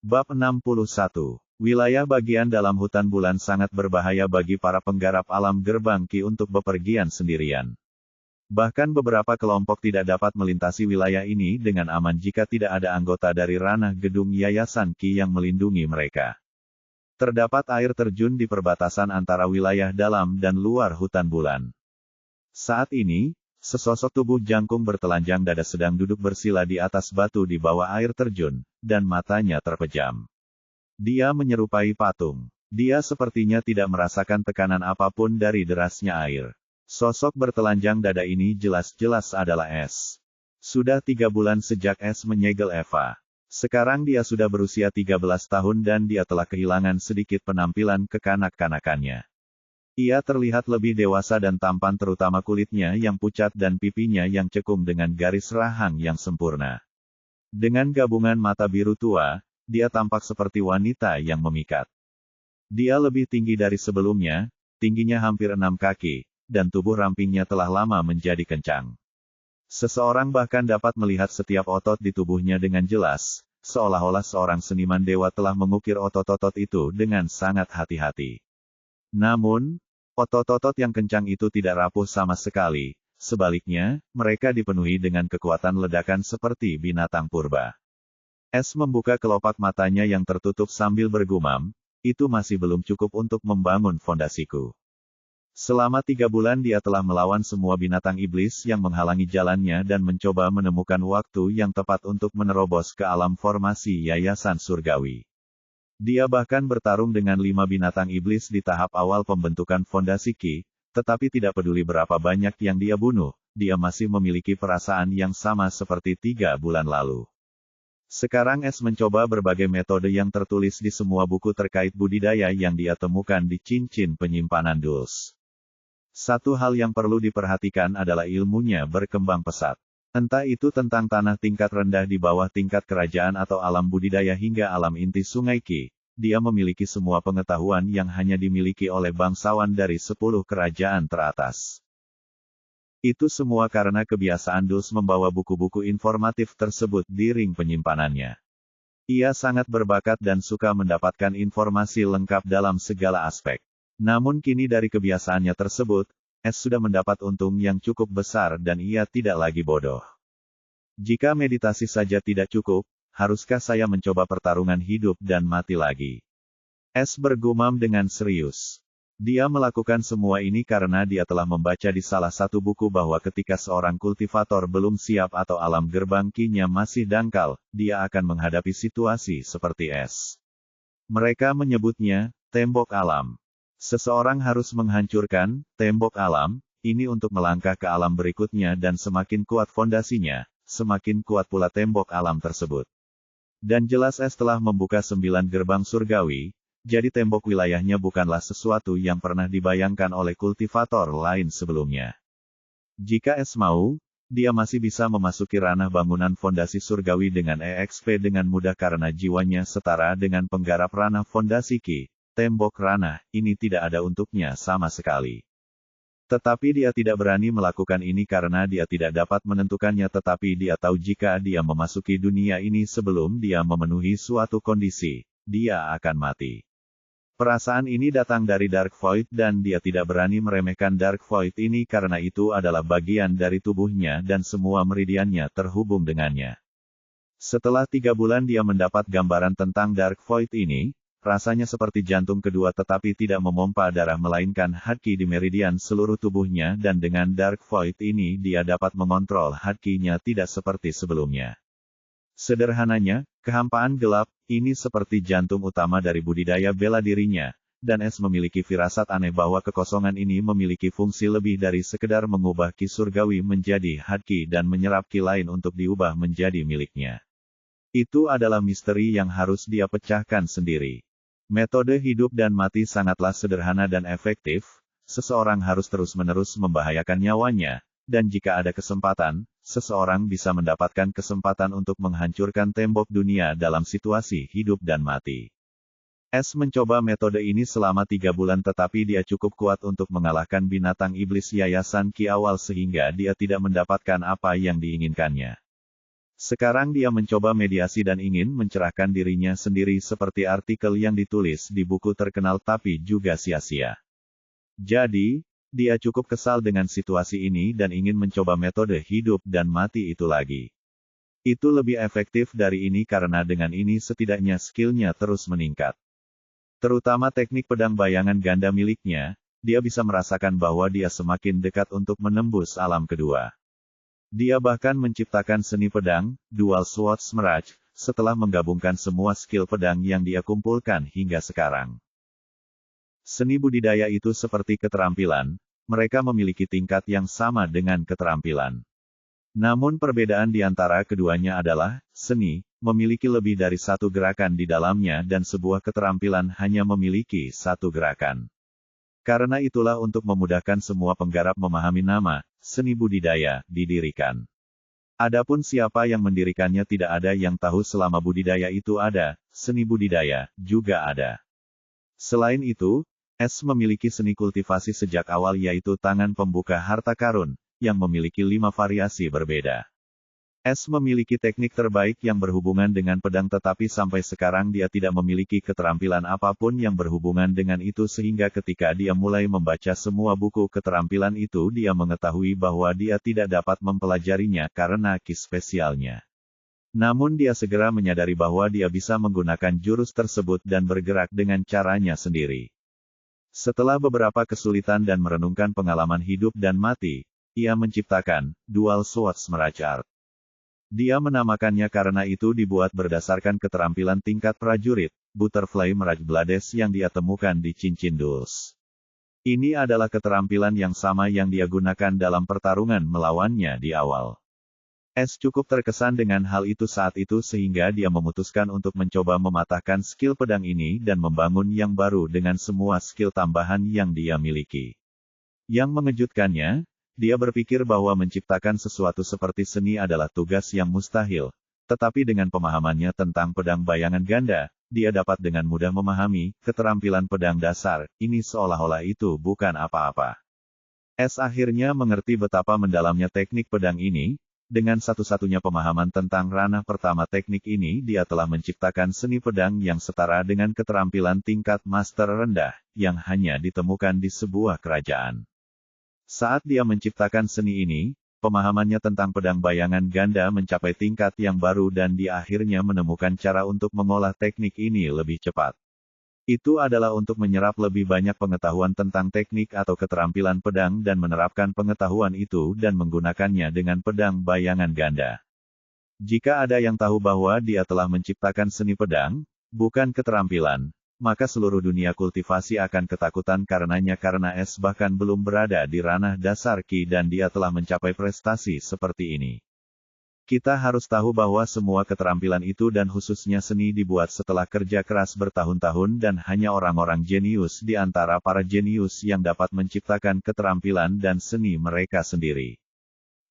Bab 61. Wilayah bagian dalam hutan bulan sangat berbahaya bagi para penggarap alam gerbang Ki untuk bepergian sendirian. Bahkan beberapa kelompok tidak dapat melintasi wilayah ini dengan aman jika tidak ada anggota dari ranah gedung Yayasan Ki yang melindungi mereka. Terdapat air terjun di perbatasan antara wilayah dalam dan luar hutan bulan. Saat ini, sesosok tubuh jangkung bertelanjang dada sedang duduk bersila di atas batu di bawah air terjun, dan matanya terpejam. Dia menyerupai patung. Dia sepertinya tidak merasakan tekanan apapun dari derasnya air. Sosok bertelanjang dada ini jelas-jelas adalah S. Sudah 3 bulan sejak S menyegel Eva. Sekarang dia sudah berusia 13 tahun dan dia telah kehilangan sedikit penampilan kekanak-kanakannya. Ia terlihat lebih dewasa dan tampan, terutama kulitnya yang pucat dan pipinya yang cekung dengan garis rahang yang sempurna. Dengan gabungan mata biru tua, dia tampak seperti wanita yang memikat. Dia lebih tinggi dari sebelumnya, tingginya hampir 6 kaki, dan tubuh rampingnya telah lama menjadi kencang. Seseorang bahkan dapat melihat setiap otot di tubuhnya dengan jelas, seolah-olah seorang seniman dewa telah mengukir otot-otot itu dengan sangat hati-hati. Namun, otot-otot yang kencang itu tidak rapuh sama sekali, sebaliknya, mereka dipenuhi dengan kekuatan ledakan seperti binatang purba. S membuka kelopak matanya yang tertutup sambil bergumam, itu masih belum cukup untuk membangun fondasiku. Selama 3 bulan dia telah melawan semua binatang iblis yang menghalangi jalannya dan mencoba menemukan waktu yang tepat untuk menerobos ke alam formasi Yayasan Surgawi. Dia bahkan bertarung dengan 5 binatang iblis di tahap awal pembentukan fondasi Ki, tetapi tidak peduli berapa banyak yang dia bunuh, dia masih memiliki perasaan yang sama seperti 3 bulan lalu. Sekarang S mencoba berbagai metode yang tertulis di semua buku terkait budidaya yang dia temukan di cincin penyimpanan Dulce. Satu hal yang perlu diperhatikan adalah ilmunya berkembang pesat. Entah itu tentang tanah tingkat rendah di bawah tingkat kerajaan atau alam budidaya hingga alam inti Sungai Ki, dia memiliki semua pengetahuan yang hanya dimiliki oleh bangsawan dari 10 kerajaan teratas. Itu semua karena kebiasaan Dulce membawa buku-buku informatif tersebut di ring penyimpanannya. Ia sangat berbakat dan suka mendapatkan informasi lengkap dalam segala aspek. Namun kini dari kebiasaannya tersebut, S sudah mendapat untung yang cukup besar dan ia tidak lagi bodoh. Jika meditasi saja tidak cukup, haruskah saya mencoba pertarungan hidup dan mati lagi? S bergumam dengan serius. Dia melakukan semua ini karena dia telah membaca di salah satu buku bahwa ketika seorang kultivator belum siap atau alam gerbang Ki-nya masih dangkal, dia akan menghadapi situasi seperti S. Mereka menyebutnya, tembok alam. Seseorang harus menghancurkan tembok alam ini untuk melangkah ke alam berikutnya dan semakin kuat fondasinya, semakin kuat pula tembok alam tersebut. Dan jelas S telah membuka 9 gerbang surgawi, jadi tembok wilayahnya bukanlah sesuatu yang pernah dibayangkan oleh kultivator lain sebelumnya. Jika S mau, dia masih bisa memasuki ranah bangunan fondasi surgawi dengan EXP dengan mudah karena jiwanya setara dengan penggarap ranah fondasi Ki. Tembok ranah ini tidak ada untuknya sama sekali. Tetapi dia tidak berani melakukan ini karena dia tidak dapat menentukannya, tetapi dia tahu jika dia memasuki dunia ini sebelum dia memenuhi suatu kondisi, dia akan mati. Perasaan ini datang dari Dark Void dan dia tidak berani meremehkan Dark Void ini karena itu adalah bagian dari tubuhnya dan semua meridiannya terhubung dengannya. Setelah 3 bulan dia mendapat gambaran tentang Dark Void ini, rasanya seperti jantung kedua tetapi tidak memompa darah melainkan haki di meridian seluruh tubuhnya dan dengan Dark Void ini dia dapat mengontrol haki-nya tidak seperti sebelumnya. Sederhananya, kehampaan gelap, ini seperti jantung utama dari budidaya bela dirinya, dan S memiliki firasat aneh bahwa kekosongan ini memiliki fungsi lebih dari sekedar mengubah Ki surgawi menjadi haki dan menyerap Ki lain untuk diubah menjadi miliknya. Itu adalah misteri yang harus dia pecahkan sendiri. Metode hidup dan mati sangatlah sederhana dan efektif, seseorang harus terus-menerus membahayakan nyawanya, dan jika ada kesempatan, seseorang bisa mendapatkan kesempatan untuk menghancurkan tembok dunia dalam situasi hidup dan mati. S mencoba metode ini selama 3 bulan tetapi dia cukup kuat untuk mengalahkan binatang iblis Yayasan Ki awal sehingga dia tidak mendapatkan apa yang diinginkannya. Sekarang dia mencoba mediasi dan ingin mencerahkan dirinya sendiri seperti artikel yang ditulis di buku terkenal tapi juga sia-sia. Jadi, dia cukup kesal dengan situasi ini dan ingin mencoba metode hidup dan mati itu lagi. Itu lebih efektif dari ini karena dengan ini setidaknya skillnya terus meningkat. Terutama teknik pedang bayangan ganda miliknya, dia bisa merasakan bahwa dia semakin dekat untuk menembus alam kedua. Dia bahkan menciptakan seni pedang, Dual Swords Mirage, setelah menggabungkan semua skill pedang yang dia kumpulkan hingga sekarang. Seni budidaya itu seperti keterampilan, mereka memiliki tingkat yang sama dengan keterampilan. Namun perbedaan di antara keduanya adalah, seni, memiliki lebih dari satu gerakan di dalamnya dan sebuah keterampilan hanya memiliki satu gerakan. Karena itulah untuk memudahkan semua penggarap memahami nama, seni budidaya, didirikan. Adapun siapa yang mendirikannya tidak ada yang tahu selama budidaya itu ada, seni budidaya, juga ada. Selain itu, S memiliki seni kultivasi sejak awal yaitu tangan pembuka harta karun, yang memiliki 5 variasi berbeda. S memiliki teknik terbaik yang berhubungan dengan pedang tetapi sampai sekarang dia tidak memiliki keterampilan apapun yang berhubungan dengan itu sehingga ketika dia mulai membaca semua buku keterampilan itu dia mengetahui bahwa dia tidak dapat mempelajarinya karena ki spesialnya. Namun dia segera menyadari bahwa dia bisa menggunakan jurus tersebut dan bergerak dengan caranya sendiri. Setelah beberapa kesulitan dan merenungkan pengalaman hidup dan mati, ia menciptakan Dual Swords Mirage Art. Dia menamakannya karena itu dibuat berdasarkan keterampilan tingkat prajurit, Butterfly Mirage Blades yang dia temukan di cincin Dulce. Ini adalah keterampilan yang sama yang dia gunakan dalam pertarungan melawannya di awal. S cukup terkesan dengan hal itu saat itu sehingga dia memutuskan untuk mencoba mematahkan skill pedang ini dan membangun yang baru dengan semua skill tambahan yang dia miliki. Yang mengejutkannya, dia berpikir bahwa menciptakan sesuatu seperti seni adalah tugas yang mustahil, tetapi dengan pemahamannya tentang pedang bayangan ganda, dia dapat dengan mudah memahami keterampilan pedang dasar, ini seolah-olah itu bukan apa-apa. S akhirnya mengerti betapa mendalamnya teknik pedang ini, dengan satu-satunya pemahaman tentang ranah pertama teknik ini dia telah menciptakan seni pedang yang setara dengan keterampilan tingkat master rendah, yang hanya ditemukan di sebuah kerajaan. Saat dia menciptakan seni ini, pemahamannya tentang pedang bayangan ganda mencapai tingkat yang baru dan dia akhirnya menemukan cara untuk mengolah teknik ini lebih cepat. Itu adalah untuk menyerap lebih banyak pengetahuan tentang teknik atau keterampilan pedang dan menerapkan pengetahuan itu dan menggunakannya dengan pedang bayangan ganda. Jika ada yang tahu bahwa dia telah menciptakan seni pedang, bukan keterampilan, maka seluruh dunia kultivasi akan ketakutan karenanya karena S bahkan belum berada di ranah dasar Ki dan dia telah mencapai prestasi seperti ini. Kita harus tahu bahwa semua keterampilan itu dan khususnya seni dibuat setelah kerja keras bertahun-tahun dan hanya orang-orang jenius di antara para jenius yang dapat menciptakan keterampilan dan seni mereka sendiri.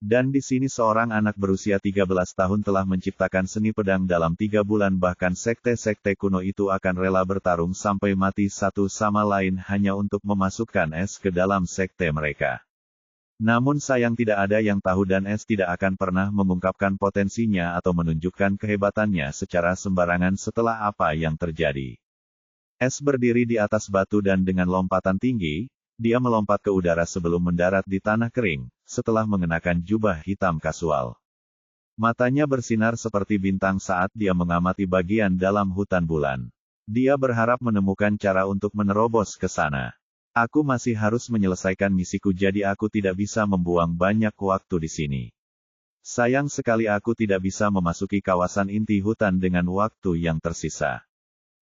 Dan di sini seorang anak berusia 13 tahun telah menciptakan seni pedang dalam 3 bulan bahkan sekte-sekte kuno itu akan rela bertarung sampai mati satu sama lain hanya untuk memasukkan S ke dalam sekte mereka. Namun sayang tidak ada yang tahu dan S tidak akan pernah mengungkapkan potensinya atau menunjukkan kehebatannya secara sembarangan setelah apa yang terjadi. S berdiri di atas batu dan dengan lompatan tinggi, dia melompat ke udara sebelum mendarat di tanah kering, setelah mengenakan jubah hitam kasual. Matanya bersinar seperti bintang saat dia mengamati bagian dalam hutan bulan. Dia berharap menemukan cara untuk menerobos ke sana. Aku masih harus menyelesaikan misiku jadi aku tidak bisa membuang banyak waktu di sini. Sayang sekali aku tidak bisa memasuki kawasan inti hutan dengan waktu yang tersisa.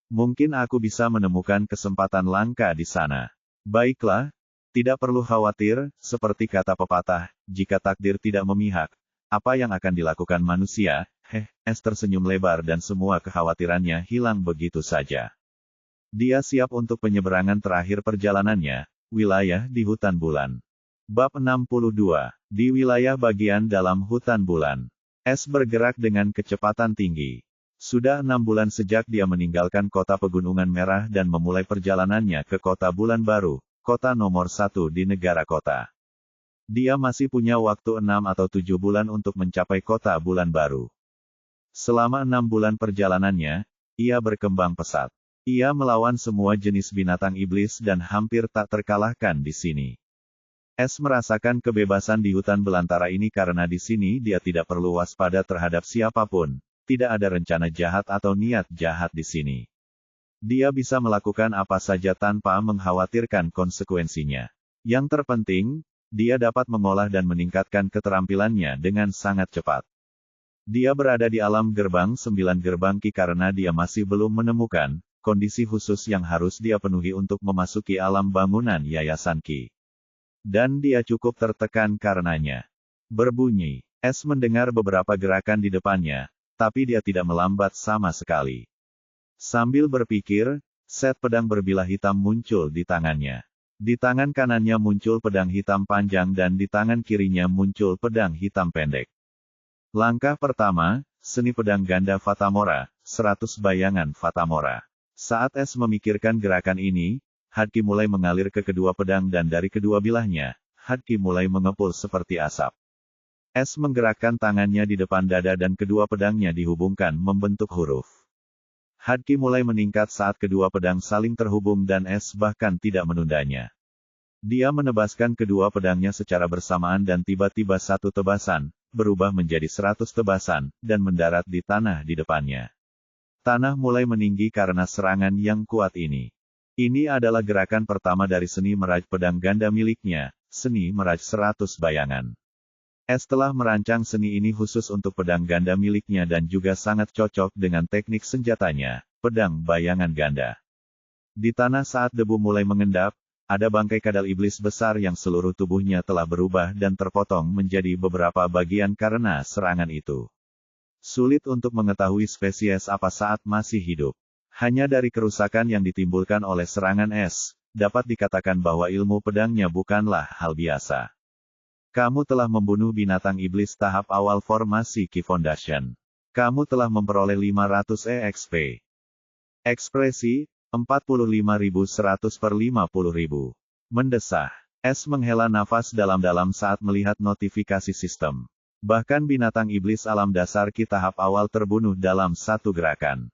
Mungkin aku bisa menemukan kesempatan langka di sana. Baiklah, tidak perlu khawatir, seperti kata pepatah, jika takdir tidak memihak, apa yang akan dilakukan manusia? S tersenyum lebar dan semua kekhawatirannya hilang begitu saja. Dia siap untuk penyeberangan terakhir perjalanannya, wilayah di hutan bulan. Bab 62, di wilayah bagian dalam hutan bulan. S bergerak dengan kecepatan tinggi. Sudah 6 bulan sejak dia meninggalkan kota Pegunungan Merah dan memulai perjalanannya ke kota Bulan Baru, kota nomor 1 di negara kota. Dia masih punya waktu 6 atau 7 bulan untuk mencapai kota Bulan Baru. Selama 6 bulan perjalanannya, ia berkembang pesat. Ia melawan semua jenis binatang iblis dan hampir tak terkalahkan di sini. S merasakan kebebasan di hutan belantara ini karena di sini dia tidak perlu waspada terhadap siapapun, tidak ada rencana jahat atau niat jahat di sini. Dia bisa melakukan apa saja tanpa mengkhawatirkan konsekuensinya. Yang terpenting, dia dapat mengolah dan meningkatkan keterampilannya dengan sangat cepat. Dia berada di alam gerbang 9 gerbang Ki karena dia masih belum menemukan kondisi khusus yang harus dia penuhi untuk memasuki alam bangunan Yayasan Ki. Dan dia cukup tertekan karenanya. Berbunyi. S mendengar beberapa gerakan di depannya, tapi dia tidak melambat sama sekali. Sambil berpikir, set pedang berbilah hitam muncul di tangannya. Di tangan kanannya muncul pedang hitam panjang dan di tangan kirinya muncul pedang hitam pendek. Langkah pertama, seni pedang ganda Fatamora, 100 bayangan Fatamora. Saat S memikirkan gerakan ini, Hadki mulai mengalir ke kedua pedang dan dari kedua bilahnya, Hadki mulai mengepul seperti asap. S menggerakkan tangannya di depan dada dan kedua pedangnya dihubungkan membentuk huruf. Hadki mulai meningkat saat kedua pedang saling terhubung dan S bahkan tidak menundanya. Dia menebaskan kedua pedangnya secara bersamaan dan tiba-tiba satu tebasan, berubah menjadi 100 tebasan, dan mendarat di tanah di depannya. Tanah mulai meninggi karena serangan yang kuat ini. Ini adalah gerakan pertama dari seni meraj pedang ganda miliknya, seni meraj 100 bayangan. S telah merancang seni ini khusus untuk pedang ganda miliknya dan juga sangat cocok dengan teknik senjatanya, pedang bayangan ganda. Di tanah saat debu mulai mengendap, ada bangkai kadal iblis besar yang seluruh tubuhnya telah berubah dan terpotong menjadi beberapa bagian karena serangan itu. Sulit untuk mengetahui spesies apa saat masih hidup. Hanya dari kerusakan yang ditimbulkan oleh serangan S, dapat dikatakan bahwa ilmu pedangnya bukanlah hal biasa. Kamu telah membunuh binatang iblis tahap awal formasi Ki Foundation. Kamu telah memperoleh 500 EXP. Ekspresi, 45.100 per 50.000. Mendesah. S menghela nafas dalam-dalam saat melihat notifikasi sistem. Bahkan binatang iblis alam dasar Ki tahap awal terbunuh dalam satu gerakan.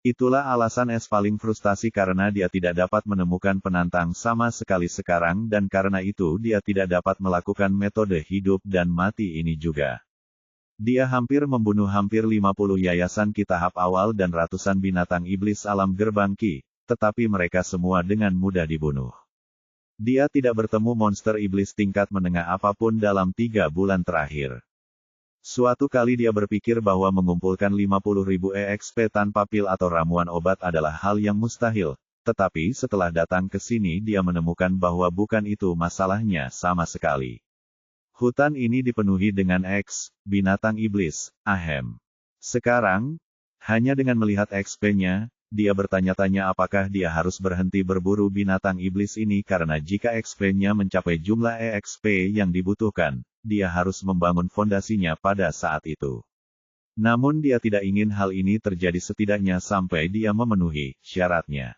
Itulah alasan S paling frustasi karena dia tidak dapat menemukan penantang sama sekali sekarang dan karena itu dia tidak dapat melakukan metode hidup dan mati ini juga. Dia hampir membunuh hampir 50 yayasan Ki tahap awal dan ratusan binatang iblis alam gerbang Ki, tetapi mereka semua dengan mudah dibunuh. Dia tidak bertemu monster iblis tingkat menengah apapun dalam 3 bulan terakhir. Suatu kali dia berpikir bahwa mengumpulkan 50.000 EXP tanpa pil atau ramuan obat adalah hal yang mustahil, tetapi setelah datang ke sini dia menemukan bahwa bukan itu masalahnya sama sekali. Hutan ini dipenuhi dengan X, binatang iblis, ahem. Sekarang, hanya dengan melihat XP-nya, dia bertanya-tanya apakah dia harus berhenti berburu binatang iblis ini karena jika XP-nya mencapai jumlah EXP yang dibutuhkan, dia harus membangun fondasinya pada saat itu. Namun dia tidak ingin hal ini terjadi setidaknya sampai dia memenuhi syaratnya.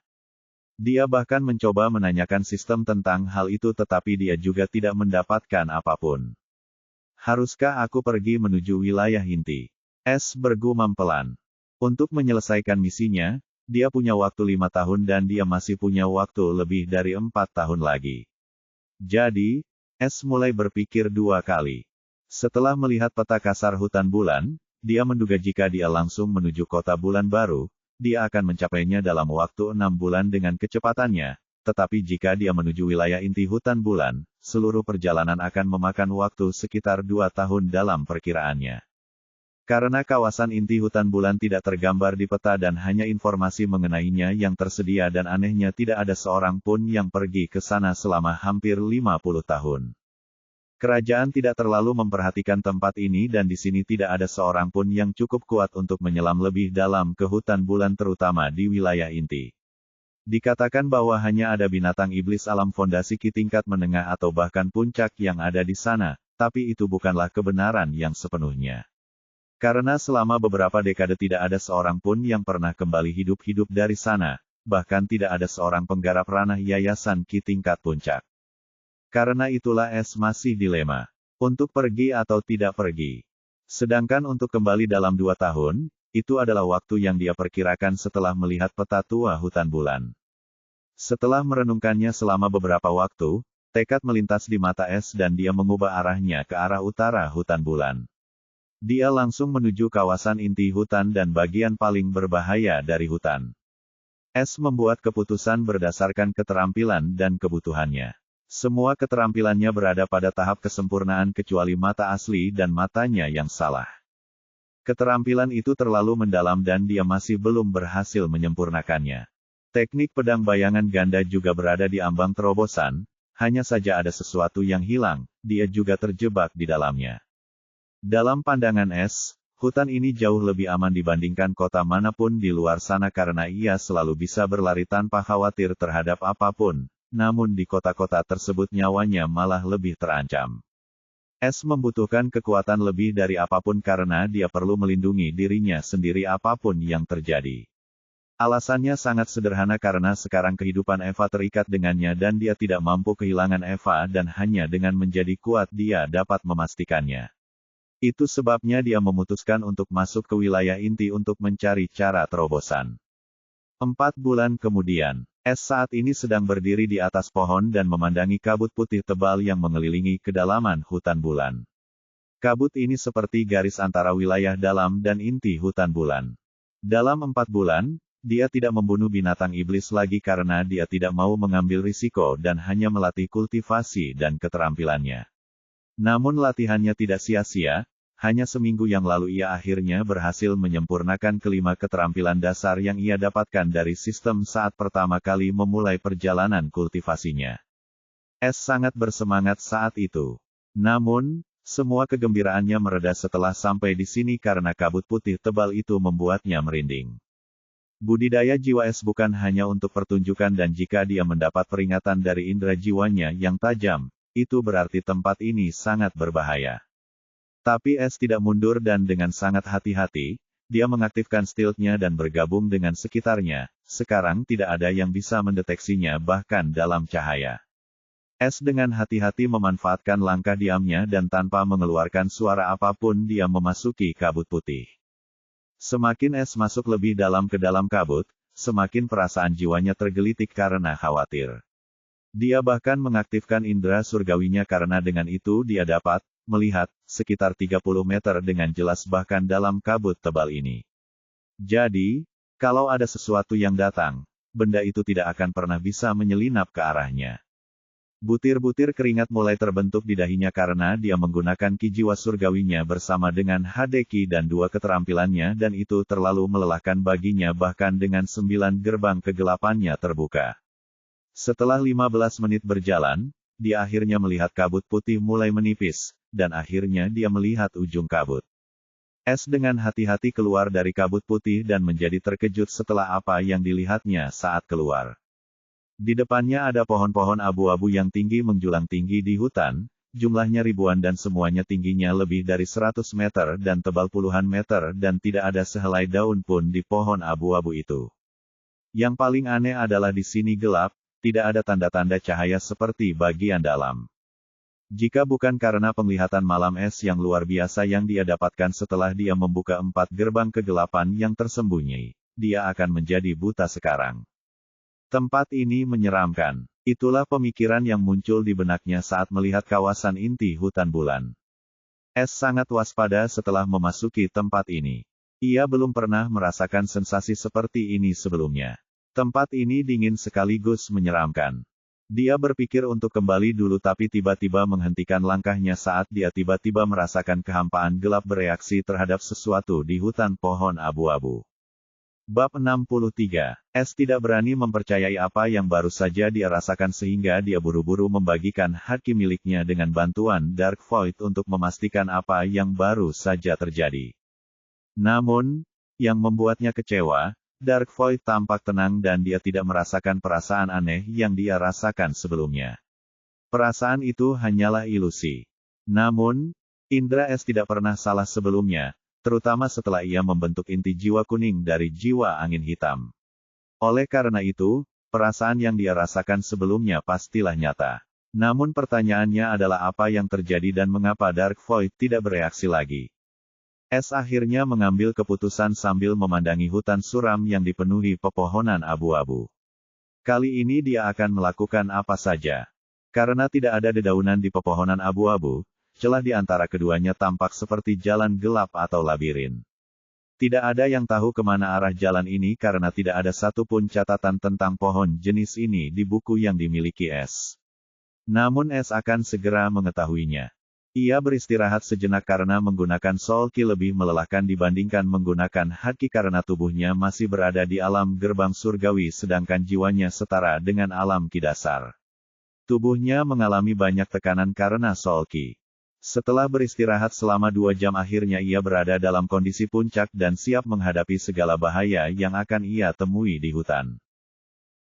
Dia bahkan mencoba menanyakan sistem tentang hal itu tetapi dia juga tidak mendapatkan apapun. Haruskah aku pergi menuju wilayah inti? S bergumam pelan. Untuk menyelesaikan misinya, dia punya waktu 5 tahun dan dia masih punya waktu lebih dari 4 tahun lagi. Jadi, S mulai berpikir 2 kali. Setelah melihat peta kasar hutan bulan, dia menduga jika dia langsung menuju kota bulan baru, dia akan mencapainya dalam waktu 6 bulan dengan kecepatannya, tetapi jika dia menuju wilayah inti hutan bulan, seluruh perjalanan akan memakan waktu sekitar 2 tahun dalam perkiraannya. Karena kawasan inti hutan bulan tidak tergambar di peta dan hanya informasi mengenainya yang tersedia dan anehnya tidak ada seorang pun yang pergi ke sana selama hampir 50 tahun. Kerajaan tidak terlalu memperhatikan tempat ini dan di sini tidak ada seorang pun yang cukup kuat untuk menyelam lebih dalam ke hutan bulan terutama di wilayah inti. Dikatakan bahwa hanya ada binatang iblis alam fondasi Ki tingkat menengah atau bahkan puncak yang ada di sana, tapi itu bukanlah kebenaran yang sepenuhnya. Karena selama beberapa dekade tidak ada seorang pun yang pernah kembali hidup-hidup dari sana, bahkan tidak ada seorang penggarap ranah yayasan Ki tingkat puncak. Karena itulah S masih dilema. Untuk pergi atau tidak pergi. Sedangkan untuk kembali dalam 2 tahun, itu adalah waktu yang dia perkirakan setelah melihat peta tua hutan bulan. Setelah merenungkannya selama beberapa waktu, tekad melintas di mata Es dan dia mengubah arahnya ke arah utara hutan bulan. Dia langsung menuju kawasan inti hutan dan bagian paling berbahaya dari hutan. Es membuat keputusan berdasarkan keterampilan dan kebutuhannya. Semua keterampilannya berada pada tahap kesempurnaan kecuali mata asli dan matanya yang salah. Keterampilan itu terlalu mendalam dan dia masih belum berhasil menyempurnakannya. Teknik pedang bayangan ganda juga berada di ambang terobosan, hanya saja ada sesuatu yang hilang, dia juga terjebak di dalamnya. Dalam pandangan Es, hutan ini jauh lebih aman dibandingkan kota manapun di luar sana karena ia selalu bisa berlari tanpa khawatir terhadap apapun, namun di kota-kota tersebut nyawanya malah lebih terancam. Es membutuhkan kekuatan lebih dari apapun karena dia perlu melindungi dirinya sendiri apapun yang terjadi. Alasannya sangat sederhana karena sekarang kehidupan Eva terikat dengannya dan dia tidak mampu kehilangan Eva dan hanya dengan menjadi kuat dia dapat memastikannya. Itu sebabnya dia memutuskan untuk masuk ke wilayah inti untuk mencari cara terobosan. 4 bulan kemudian, Es saat ini sedang berdiri di atas pohon dan memandangi kabut putih tebal yang mengelilingi kedalaman hutan bulan. Kabut ini seperti garis antara wilayah dalam dan inti hutan bulan. Dalam 4 bulan, dia tidak membunuh binatang iblis lagi karena dia tidak mau mengambil risiko dan hanya melatih kultivasi dan keterampilannya. Namun latihannya tidak sia-sia, hanya seminggu yang lalu ia akhirnya berhasil menyempurnakan kelima keterampilan dasar yang ia dapatkan dari sistem saat pertama kali memulai perjalanan kultivasinya. Es sangat bersemangat saat itu. Namun, semua kegembiraannya mereda setelah sampai di sini karena kabut putih tebal itu membuatnya merinding. Budidaya jiwa Es bukan hanya untuk pertunjukan dan jika dia mendapat peringatan dari indera jiwanya yang tajam, itu berarti tempat ini sangat berbahaya. Tapi Es tidak mundur dan dengan sangat hati-hati, dia mengaktifkan stealth-nya dan bergabung dengan sekitarnya. Sekarang tidak ada yang bisa mendeteksinya bahkan dalam cahaya. Es dengan hati-hati memanfaatkan langkah diamnya dan tanpa mengeluarkan suara apapun dia memasuki kabut putih. Semakin Es masuk lebih dalam ke dalam kabut, semakin perasaan jiwanya tergelitik karena khawatir. Dia bahkan mengaktifkan indera surgawinya karena dengan itu dia dapat melihat sekitar 30 meter dengan jelas bahkan dalam kabut tebal ini. Jadi, kalau ada sesuatu yang datang, benda itu tidak akan pernah bisa menyelinap ke arahnya. Butir-butir keringat mulai terbentuk di dahinya karena dia menggunakan ki jiwa surgawinya bersama dengan Hadeki dan 2 keterampilannya dan itu terlalu melelahkan baginya bahkan dengan 9 gerbang kegelapannya terbuka. Setelah 15 menit berjalan, dia akhirnya melihat kabut putih mulai menipis, dan akhirnya dia melihat ujung kabut. Es dengan hati-hati keluar dari kabut putih dan menjadi terkejut setelah apa yang dilihatnya saat keluar. Di depannya ada pohon-pohon abu-abu yang tinggi menjulang tinggi di hutan, jumlahnya ribuan dan semuanya tingginya lebih dari 100 meter dan tebal puluhan meter dan tidak ada sehelai daun pun di pohon abu-abu itu. Yang paling aneh adalah di sini gelap, tidak ada tanda-tanda cahaya seperti bagian dalam. Jika bukan karena penglihatan malam Es yang luar biasa yang dia dapatkan setelah dia membuka 4 gerbang kegelapan yang tersembunyi, dia akan menjadi buta sekarang. Tempat ini menyeramkan. Itulah pemikiran yang muncul di benaknya saat melihat kawasan inti hutan bulan. Es sangat waspada setelah memasuki tempat ini. Ia belum pernah merasakan sensasi seperti ini sebelumnya. Tempat ini dingin sekaligus menyeramkan. Dia berpikir untuk kembali dulu tapi tiba-tiba menghentikan langkahnya saat dia tiba-tiba merasakan kehampaan gelap bereaksi terhadap sesuatu di hutan pohon abu-abu. Bab 63. Es tidak berani mempercayai apa yang baru saja dia rasakan sehingga dia buru-buru membagikan haki miliknya dengan bantuan Dark Void untuk memastikan apa yang baru saja terjadi. Namun, yang membuatnya kecewa, Dark Void tampak tenang dan dia tidak merasakan perasaan aneh yang dia rasakan sebelumnya. Perasaan itu hanyalah ilusi. Namun, indera Es tidak pernah salah sebelumnya, terutama setelah ia membentuk inti jiwa kuning dari jiwa angin hitam. Oleh karena itu, perasaan yang dia rasakan sebelumnya pastilah nyata. Namun pertanyaannya adalah apa yang terjadi dan mengapa Dark Void tidak bereaksi lagi. Es akhirnya mengambil keputusan sambil memandangi hutan suram yang dipenuhi pepohonan abu-abu. Kali ini dia akan melakukan apa saja. Karena tidak ada dedaunan di pepohonan abu-abu, celah di antara keduanya tampak seperti jalan gelap atau labirin. Tidak ada yang tahu kemana arah jalan ini karena tidak ada satupun catatan tentang pohon jenis ini di buku yang dimiliki Es. Namun Es akan segera mengetahuinya. Ia beristirahat sejenak karena menggunakan Soul Ki lebih melelahkan dibandingkan menggunakan Haki karena tubuhnya masih berada di alam gerbang surgawi sedangkan jiwanya setara dengan alam Ki dasar. Tubuhnya mengalami banyak tekanan karena Soul Ki. Setelah beristirahat selama 2 jam akhirnya ia berada dalam kondisi puncak dan siap menghadapi segala bahaya yang akan ia temui di hutan.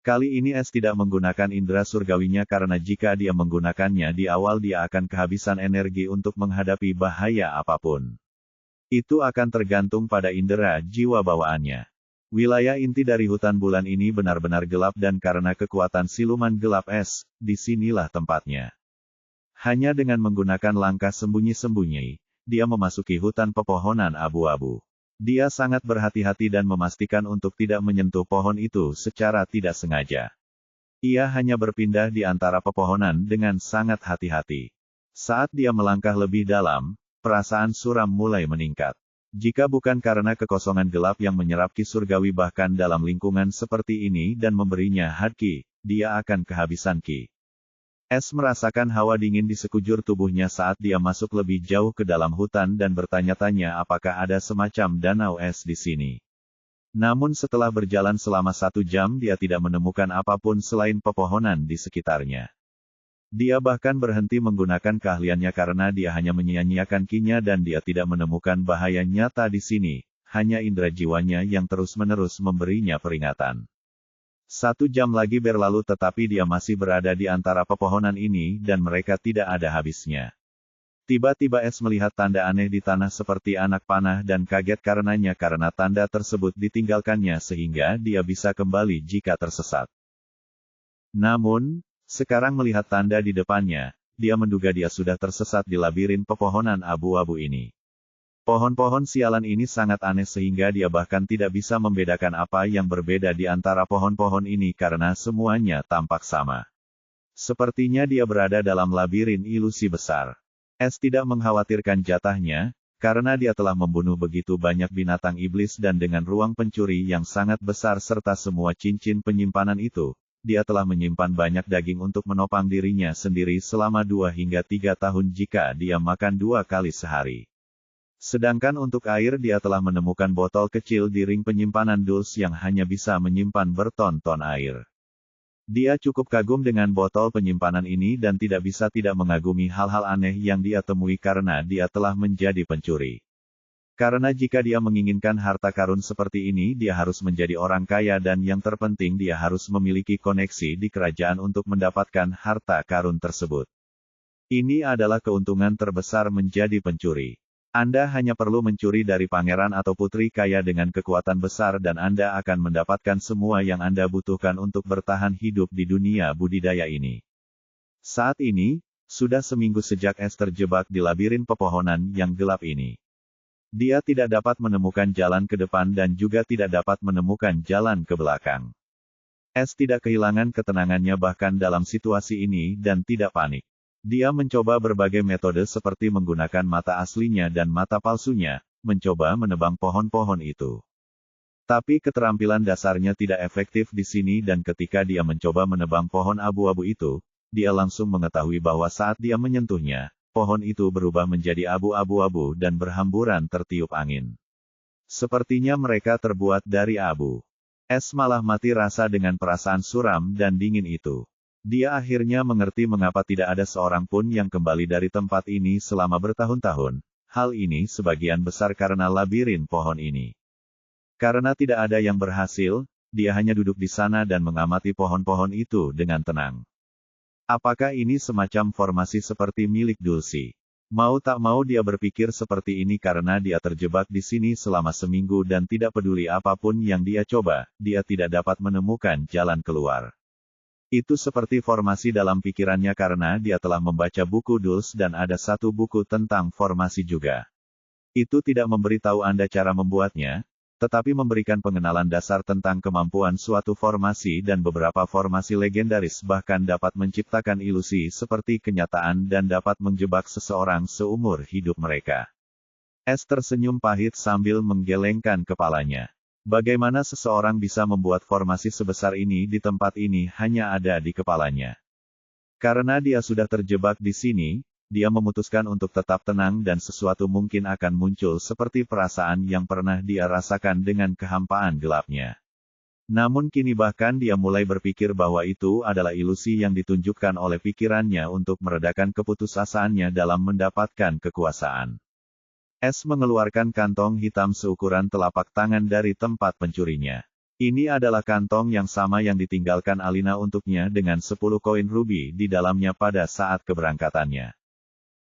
Kali ini Es tidak menggunakan indera surgawinya karena jika dia menggunakannya di awal dia akan kehabisan energi untuk menghadapi bahaya apapun. Itu akan tergantung pada indera jiwa bawaannya. Wilayah inti dari hutan bulan ini benar-benar gelap dan karena kekuatan siluman gelap Es, disinilah tempatnya. Hanya dengan menggunakan langkah sembunyi-sembunyi, dia memasuki hutan pepohonan abu-abu. Dia sangat berhati-hati dan memastikan untuk tidak menyentuh pohon itu secara tidak sengaja. Ia hanya berpindah di antara pepohonan dengan sangat hati-hati. Saat dia melangkah lebih dalam, perasaan suram mulai meningkat. Jika bukan karena kekosongan gelap yang menyerap Ki surgawi bahkan dalam lingkungan seperti ini dan memberinya Haki, dia akan kehabisan Ki. Es merasakan hawa dingin di sekujur tubuhnya saat dia masuk lebih jauh ke dalam hutan dan bertanya-tanya apakah ada semacam danau es di sini. Namun setelah berjalan selama 1 jam dia tidak menemukan apapun selain pepohonan di sekitarnya. Dia bahkan berhenti menggunakan keahliannya karena dia hanya menyia-nyiakan Ki-nya dan dia tidak menemukan bahaya nyata di sini, hanya indera jiwanya yang terus-menerus memberinya peringatan. 1 jam lagi berlalu tetapi dia masih berada di antara pepohonan ini dan mereka tidak ada habisnya. Tiba-tiba Es melihat tanda aneh di tanah seperti anak panah dan kaget karenanya karena tanda tersebut ditinggalkannya sehingga dia bisa kembali jika tersesat. Namun, sekarang melihat tanda di depannya, dia menduga dia sudah tersesat di labirin pepohonan abu-abu ini. Pohon-pohon sialan ini sangat aneh sehingga dia bahkan tidak bisa membedakan apa yang berbeda di antara pohon-pohon ini karena semuanya tampak sama. Sepertinya dia berada dalam labirin ilusi besar. Es tidak mengkhawatirkan jatahnya, karena dia telah membunuh begitu banyak binatang iblis dan dengan ruang pencuri yang sangat besar serta semua cincin penyimpanan itu, dia telah menyimpan banyak daging untuk menopang dirinya sendiri selama 2 hingga 3 tahun jika dia makan 2 kali sehari. Sedangkan untuk air dia telah menemukan botol kecil di ring penyimpanan Dulce yang hanya bisa menyimpan berton-ton air. Dia cukup kagum dengan botol penyimpanan ini dan tidak bisa tidak mengagumi hal-hal aneh yang dia temui karena dia telah menjadi pencuri. Karena jika dia menginginkan harta karun seperti ini dia harus menjadi orang kaya dan yang terpenting dia harus memiliki koneksi di kerajaan untuk mendapatkan harta karun tersebut. Ini adalah keuntungan terbesar menjadi pencuri. Anda hanya perlu mencuri dari pangeran atau putri kaya dengan kekuatan besar dan Anda akan mendapatkan semua yang Anda butuhkan untuk bertahan hidup di dunia budidaya ini. Saat ini, sudah seminggu sejak Es terjebak di labirin pepohonan yang gelap ini. Dia tidak dapat menemukan jalan ke depan dan juga tidak dapat menemukan jalan ke belakang. Es tidak kehilangan ketenangannya bahkan dalam situasi ini dan tidak panik. Dia mencoba berbagai metode seperti menggunakan mata aslinya dan mata palsunya, mencoba menebang pohon-pohon itu. Tapi keterampilan dasarnya tidak efektif di sini dan ketika dia mencoba menebang pohon abu-abu itu, dia langsung mengetahui bahwa saat dia menyentuhnya, pohon itu berubah menjadi abu-abu dan berhamburan tertiup angin. Sepertinya mereka terbuat dari abu. Es malah mati rasa dengan perasaan suram dan dingin itu. Dia akhirnya mengerti mengapa tidak ada seorang pun yang kembali dari tempat ini selama bertahun-tahun. Hal ini sebagian besar karena labirin pohon ini. Karena tidak ada yang berhasil, dia hanya duduk di sana dan mengamati pohon-pohon itu dengan tenang. Apakah ini semacam formasi seperti milik Dulce? Mau tak mau dia berpikir seperti ini karena dia terjebak di sini selama seminggu dan tidak peduli apapun yang dia coba, dia tidak dapat menemukan jalan keluar. Itu seperti formasi dalam pikirannya karena dia telah membaca buku Dulce dan ada satu buku tentang formasi juga. Itu tidak memberitahu Anda cara membuatnya, tetapi memberikan pengenalan dasar tentang kemampuan suatu formasi dan beberapa formasi legendaris bahkan dapat menciptakan ilusi seperti kenyataan dan dapat menjebak seseorang seumur hidup mereka. S tersenyum pahit sambil menggelengkan kepalanya. Bagaimana seseorang bisa membuat formasi sebesar ini di tempat ini hanya ada di kepalanya. Karena dia sudah terjebak di sini, dia memutuskan untuk tetap tenang dan sesuatu mungkin akan muncul seperti perasaan yang pernah dia rasakan dengan kehampaan gelapnya. Namun kini bahkan dia mulai berpikir bahwa itu adalah ilusi yang ditunjukkan oleh pikirannya untuk meredakan keputusasaannya dalam mendapatkan kekuasaan. S mengeluarkan kantong hitam seukuran telapak tangan dari tempat pencurinya. Ini adalah kantong yang sama yang ditinggalkan Alina untuknya dengan 10 koin rubi di dalamnya pada saat keberangkatannya.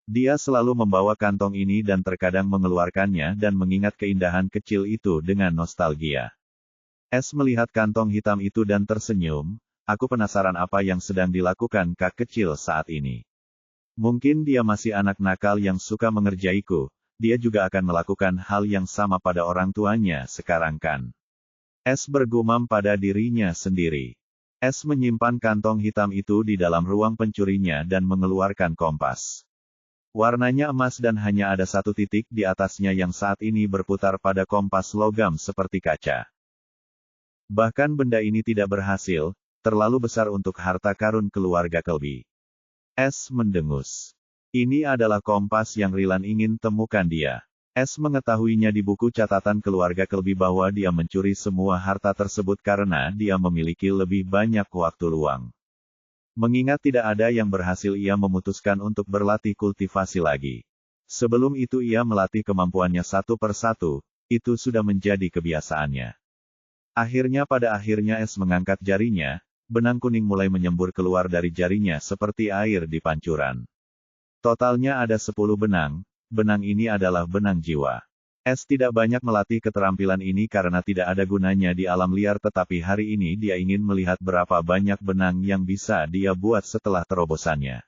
Dia selalu membawa kantong ini dan terkadang mengeluarkannya dan mengingat keindahan kecil itu dengan nostalgia. S melihat kantong hitam itu dan tersenyum, aku penasaran apa yang sedang dilakukan Kak kecil saat ini. Mungkin dia masih anak nakal yang suka mengerjaiku, dia juga akan melakukan hal yang sama pada orang tuanya sekarang kan. S bergumam pada dirinya sendiri. S menyimpan kantong hitam itu di dalam ruang pencurinya dan mengeluarkan kompas. Warnanya emas dan hanya ada satu titik di atasnya yang saat ini berputar pada kompas logam seperti kaca. Bahkan benda ini tidak berhasil, terlalu besar untuk harta karun keluarga Kelby. S mendengus. Ini adalah kompas yang Rilan ingin temukan dia. S mengetahuinya di buku catatan keluarga Kelby bahwa dia mencuri semua harta tersebut karena dia memiliki lebih banyak waktu luang. Mengingat tidak ada yang berhasil, ia memutuskan untuk berlatih kultivasi lagi. Sebelum itu ia melatih kemampuannya satu persatu, itu sudah menjadi kebiasaannya. Pada akhirnya S mengangkat jarinya, benang kuning mulai menyembur keluar dari jarinya seperti air di pancuran. Totalnya ada 10 benang, benang ini adalah benang jiwa. S tidak banyak melatih keterampilan ini karena tidak ada gunanya di alam liar, tetapi hari ini dia ingin melihat berapa banyak benang yang bisa dia buat setelah terobosannya.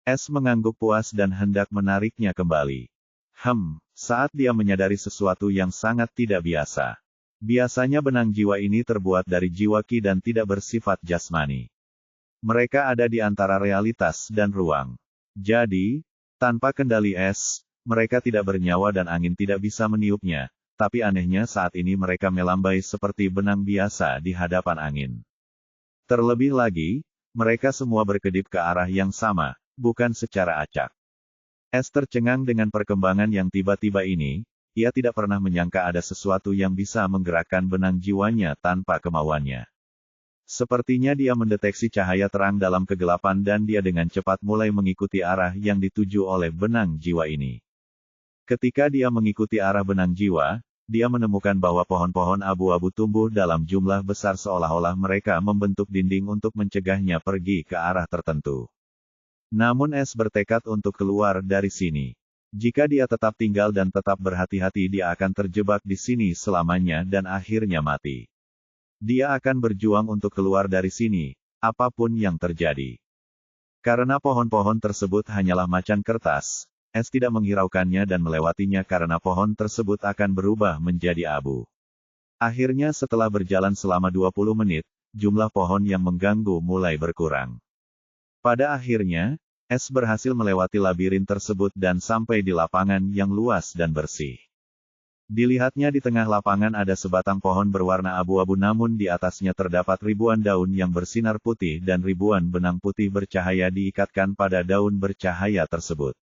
S mengangguk puas dan hendak menariknya kembali. Saat dia menyadari sesuatu yang sangat tidak biasa. Biasanya benang jiwa ini terbuat dari jiwa ki dan tidak bersifat jasmani. Mereka ada di antara realitas dan ruang. Jadi, tanpa kendali S, mereka tidak bernyawa dan angin tidak bisa meniupnya, tapi anehnya saat ini mereka melambai seperti benang biasa di hadapan angin. Terlebih lagi, mereka semua berkedip ke arah yang sama, bukan secara acak. S tercengang dengan perkembangan yang tiba-tiba ini, ia tidak pernah menyangka ada sesuatu yang bisa menggerakkan benang jiwanya tanpa kemauannya. Sepertinya dia mendeteksi cahaya terang dalam kegelapan dan dia dengan cepat mulai mengikuti arah yang dituju oleh benang jiwa ini. Ketika dia mengikuti arah benang jiwa, dia menemukan bahwa pohon-pohon abu-abu tumbuh dalam jumlah besar seolah-olah mereka membentuk dinding untuk mencegahnya pergi ke arah tertentu. Namun S bertekad untuk keluar dari sini. Jika dia tetap tinggal dan tetap berhati-hati, dia akan terjebak di sini selamanya dan akhirnya mati. Dia akan berjuang untuk keluar dari sini, apapun yang terjadi. Karena pohon-pohon tersebut hanyalah macan kertas, S tidak menghiraukannya dan melewatinya karena pohon tersebut akan berubah menjadi abu. Akhirnya setelah berjalan selama 20 menit, jumlah pohon yang mengganggu mulai berkurang. Pada akhirnya, S berhasil melewati labirin tersebut dan sampai di lapangan yang luas dan bersih. Dilihatnya di tengah lapangan ada sebatang pohon berwarna abu-abu, namun di atasnya terdapat ribuan daun yang bersinar putih dan ribuan benang putih bercahaya diikatkan pada daun bercahaya tersebut.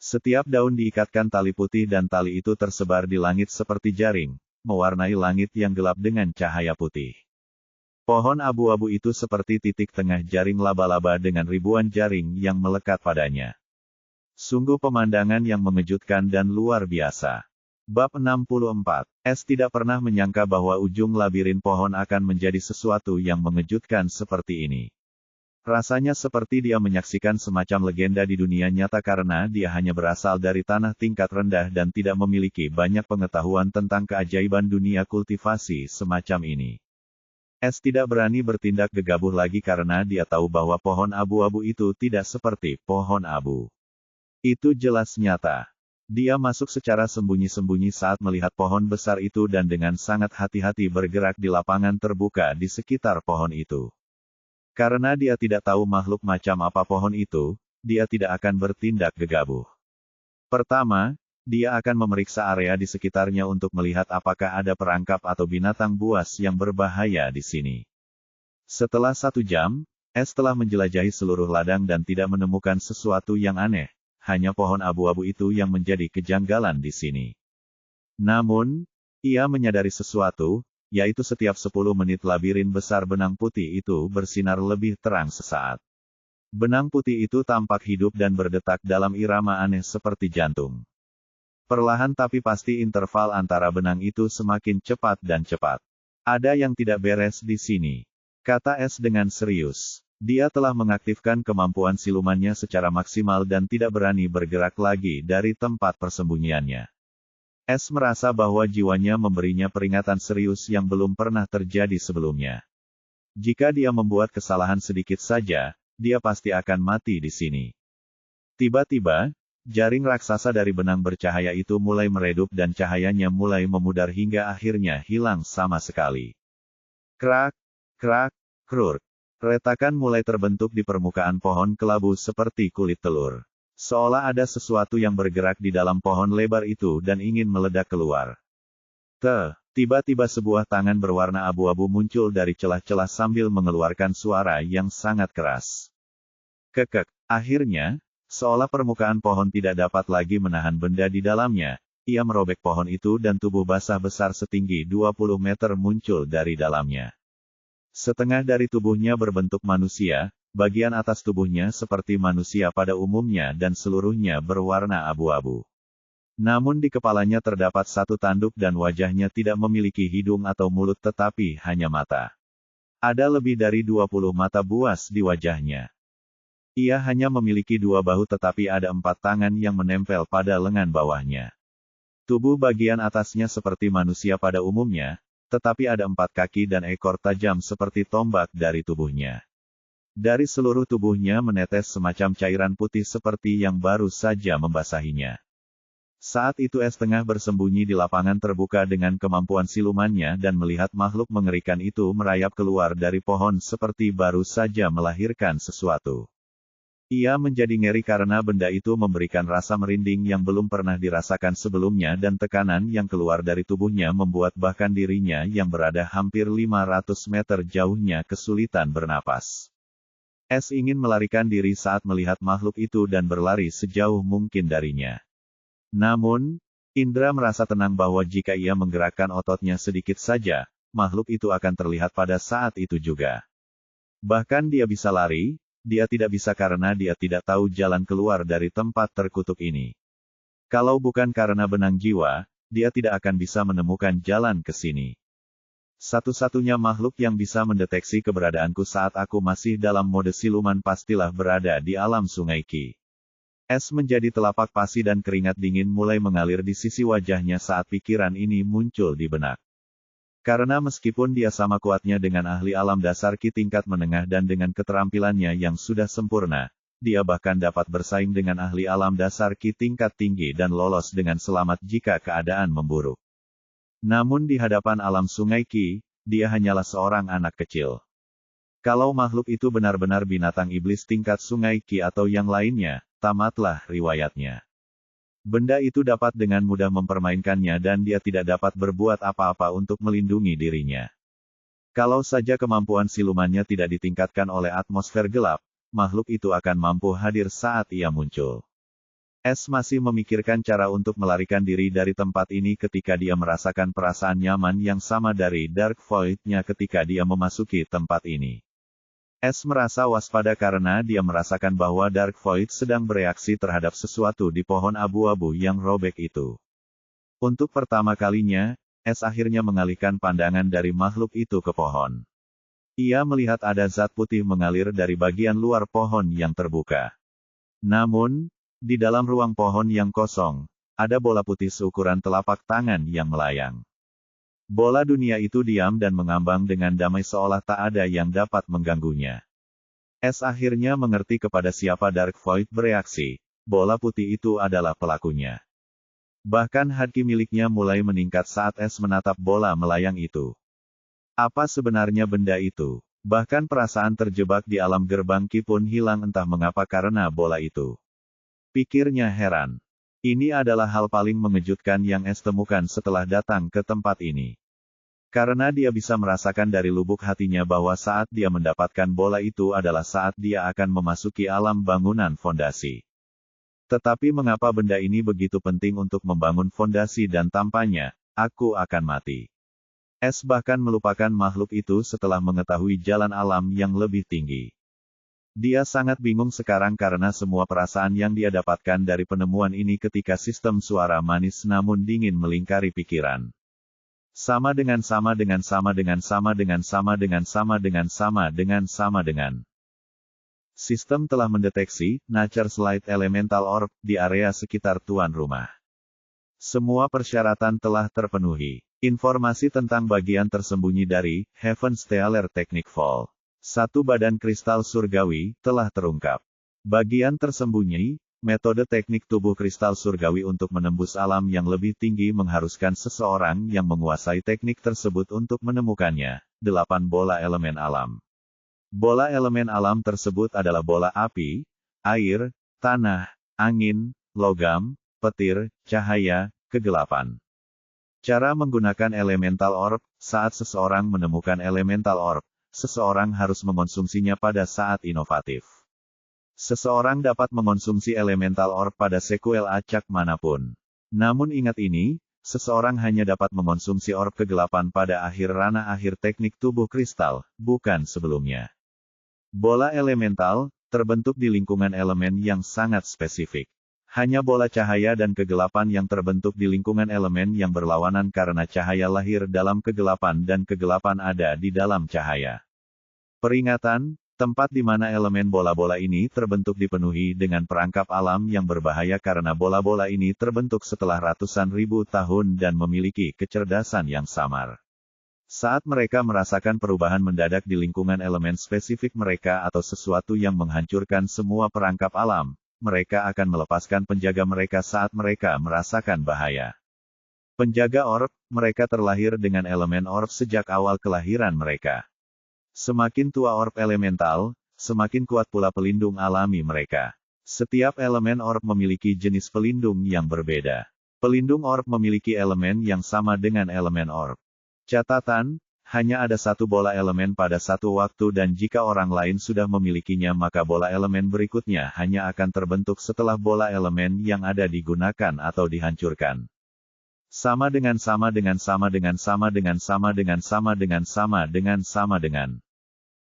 Setiap daun diikatkan tali putih dan tali itu tersebar di langit seperti jaring, mewarnai langit yang gelap dengan cahaya putih. Pohon abu-abu itu seperti titik tengah jaring laba-laba dengan ribuan jaring yang melekat padanya. Sungguh pemandangan yang mengejutkan dan luar biasa. Bab 64. S tidak pernah menyangka bahwa ujung labirin pohon akan menjadi sesuatu yang mengejutkan seperti ini. Rasanya seperti dia menyaksikan semacam legenda di dunia nyata karena dia hanya berasal dari tanah tingkat rendah dan tidak memiliki banyak pengetahuan tentang keajaiban dunia kultivasi semacam ini. S tidak berani bertindak gegabah lagi karena dia tahu bahwa pohon abu-abu itu tidak seperti pohon abu. Itu jelas nyata. Dia masuk secara sembunyi-sembunyi saat melihat pohon besar itu dan dengan sangat hati-hati bergerak di lapangan terbuka di sekitar pohon itu. Karena dia tidak tahu makhluk macam apa pohon itu, dia tidak akan bertindak gegabah. Pertama, dia akan memeriksa area di sekitarnya untuk melihat apakah ada perangkap atau binatang buas yang berbahaya di sini. Setelah 1 jam, S telah menjelajahi seluruh ladang dan tidak menemukan sesuatu yang aneh. Hanya pohon abu-abu itu yang menjadi kejanggalan di sini. Namun, ia menyadari sesuatu, yaitu setiap 10 menit labirin besar benang putih itu bersinar lebih terang sesaat. Benang putih itu tampak hidup dan berdetak dalam irama aneh seperti jantung. Perlahan tapi pasti interval antara benang itu semakin cepat dan cepat. Ada yang tidak beres di sini, kata S dengan serius. Dia telah mengaktifkan kemampuan silumannya secara maksimal dan tidak berani bergerak lagi dari tempat persembunyiannya. S merasa bahwa jiwanya memberinya peringatan serius yang belum pernah terjadi sebelumnya. Jika dia membuat kesalahan sedikit saja, dia pasti akan mati di sini. Tiba-tiba, jaring raksasa dari benang bercahaya itu mulai meredup dan cahayanya mulai memudar hingga akhirnya hilang sama sekali. Krak, krak, kruk. Retakan mulai terbentuk di permukaan pohon kelabu seperti kulit telur. Seolah ada sesuatu yang bergerak di dalam pohon lebar itu dan ingin meledak keluar. Tiba-tiba sebuah tangan berwarna abu-abu muncul dari celah-celah sambil mengeluarkan suara yang sangat keras. Kekek. Akhirnya, seolah permukaan pohon tidak dapat lagi menahan benda di dalamnya, ia merobek pohon itu dan tubuh basah besar setinggi 20 meter muncul dari dalamnya. Setengah dari tubuhnya berbentuk manusia, bagian atas tubuhnya seperti manusia pada umumnya dan seluruhnya berwarna abu-abu. Namun di kepalanya terdapat 1 tanduk dan wajahnya tidak memiliki hidung atau mulut tetapi hanya mata. Ada lebih dari 20 mata buas di wajahnya. Ia hanya memiliki 2 bahu tetapi ada 4 tangan yang menempel pada lengan bawahnya. Tubuh bagian atasnya seperti manusia pada umumnya, tetapi ada 4 kaki dan ekor tajam seperti tombak dari tubuhnya. Dari seluruh tubuhnya menetes semacam cairan putih seperti yang baru saja membasahinya. Saat itu S tengah bersembunyi di lapangan terbuka dengan kemampuan silumannya dan melihat makhluk mengerikan itu merayap keluar dari pohon seperti baru saja melahirkan sesuatu. Ia menjadi ngeri karena benda itu memberikan rasa merinding yang belum pernah dirasakan sebelumnya dan tekanan yang keluar dari tubuhnya membuat bahkan dirinya yang berada hampir 500 meter jauhnya kesulitan bernapas. S ingin melarikan diri saat melihat makhluk itu dan berlari sejauh mungkin darinya. Namun, Indra merasa tenang bahwa jika ia menggerakkan ototnya sedikit saja, makhluk itu akan terlihat pada saat itu juga. Bahkan dia bisa lari, dia tidak bisa karena dia tidak tahu jalan keluar dari tempat terkutuk ini. Kalau bukan karena benang jiwa, dia tidak akan bisa menemukan jalan ke sini. Satu-satunya makhluk yang bisa mendeteksi keberadaanku saat aku masih dalam mode siluman pastilah berada di alam Sungai Qi. S menjadi telapak pasi dan keringat dingin mulai mengalir di sisi wajahnya saat pikiran ini muncul di benak. Karena meskipun dia sama kuatnya dengan ahli alam dasar Qi tingkat menengah dan dengan keterampilannya yang sudah sempurna, dia bahkan dapat bersaing dengan ahli alam dasar Qi tingkat tinggi dan lolos dengan selamat jika keadaan memburuk. Namun di hadapan alam Sungai Qi, dia hanyalah seorang anak kecil. Kalau makhluk itu benar-benar binatang iblis tingkat Sungai Qi atau yang lainnya, tamatlah riwayatnya. Benda itu dapat dengan mudah mempermainkannya dan dia tidak dapat berbuat apa-apa untuk melindungi dirinya. Kalau saja kemampuan silumannya tidak ditingkatkan oleh atmosfer gelap, makhluk itu akan mampu hadir saat ia muncul. S masih memikirkan cara untuk melarikan diri dari tempat ini ketika dia merasakan perasaan nyaman yang sama dari Dark Void-nya ketika dia memasuki tempat ini. S merasa waspada karena dia merasakan bahwa Dark Void sedang bereaksi terhadap sesuatu di pohon abu-abu yang robek itu. Untuk pertama kalinya, S akhirnya mengalihkan pandangan dari makhluk itu ke pohon. Ia melihat ada zat putih mengalir dari bagian luar pohon yang terbuka. Namun, di dalam ruang pohon yang kosong, ada bola putih seukuran telapak tangan yang melayang. Bola dunia itu diam dan mengambang dengan damai seolah tak ada yang dapat mengganggunya. S akhirnya mengerti kepada siapa Dark Void bereaksi, bola putih itu adalah pelakunya. Bahkan haki miliknya mulai meningkat saat S menatap bola melayang itu. Apa sebenarnya benda itu? Bahkan perasaan terjebak di alam gerbang Ki pun hilang entah mengapa karena bola itu. Pikirnya heran. Ini adalah hal paling mengejutkan yang S temukan setelah datang ke tempat ini. Karena dia bisa merasakan dari lubuk hatinya bahwa saat dia mendapatkan bola itu adalah saat dia akan memasuki alam bangunan fondasi. Tetapi mengapa benda ini begitu penting untuk membangun fondasi dan tampaknya, aku akan mati. S bahkan melupakan makhluk itu setelah mengetahui jalan alam yang lebih tinggi. Dia sangat bingung sekarang karena semua perasaan yang dia dapatkan dari penemuan ini ketika sistem suara manis namun dingin melingkari pikiran. Sama dengan. Sistem telah mendeteksi Nature's Light Elemental Orb di area sekitar tuan rumah. Semua persyaratan telah terpenuhi. Informasi tentang bagian tersembunyi dari Heaven Stellar Technique Vault, satu badan kristal surgawi, telah terungkap. Bagian tersembunyi, metode teknik tubuh kristal surgawi untuk menembus alam yang lebih tinggi mengharuskan seseorang yang menguasai teknik tersebut untuk menemukannya. 8 bola elemen alam. Bola elemen alam tersebut adalah bola api, air, tanah, angin, logam, petir, cahaya, kegelapan. Cara menggunakan elemental orb. Saat seseorang menemukan elemental orb, seseorang harus mengonsumsinya pada saat inovatif. Seseorang dapat mengonsumsi elemental orb pada sekuel acak manapun. Namun ingat ini, seseorang hanya dapat mengonsumsi orb kegelapan pada akhir ranah akhir teknik tubuh kristal, bukan sebelumnya. Bola elemental, terbentuk di lingkungan elemen yang sangat spesifik. Hanya bola cahaya dan kegelapan yang terbentuk di lingkungan elemen yang berlawanan karena cahaya lahir dalam kegelapan dan kegelapan ada di dalam cahaya. Peringatan, tempat di mana elemen bola-bola ini terbentuk dipenuhi dengan perangkap alam yang berbahaya karena bola-bola ini terbentuk setelah ratusan ribu tahun dan memiliki kecerdasan yang samar. Saat mereka merasakan perubahan mendadak di lingkungan elemen spesifik mereka atau sesuatu yang menghancurkan semua perangkap alam, mereka akan melepaskan penjaga mereka saat mereka merasakan bahaya. Penjaga orb, mereka terlahir dengan elemen orb sejak awal kelahiran mereka. Semakin tua orb elemental, semakin kuat pula pelindung alami mereka. Setiap elemen orb memiliki jenis pelindung yang berbeda. Pelindung orb memiliki elemen yang sama dengan elemen orb. Catatan, hanya ada satu bola elemen pada satu waktu dan jika orang lain sudah memilikinya maka bola elemen berikutnya hanya akan terbentuk setelah bola elemen yang ada digunakan atau dihancurkan.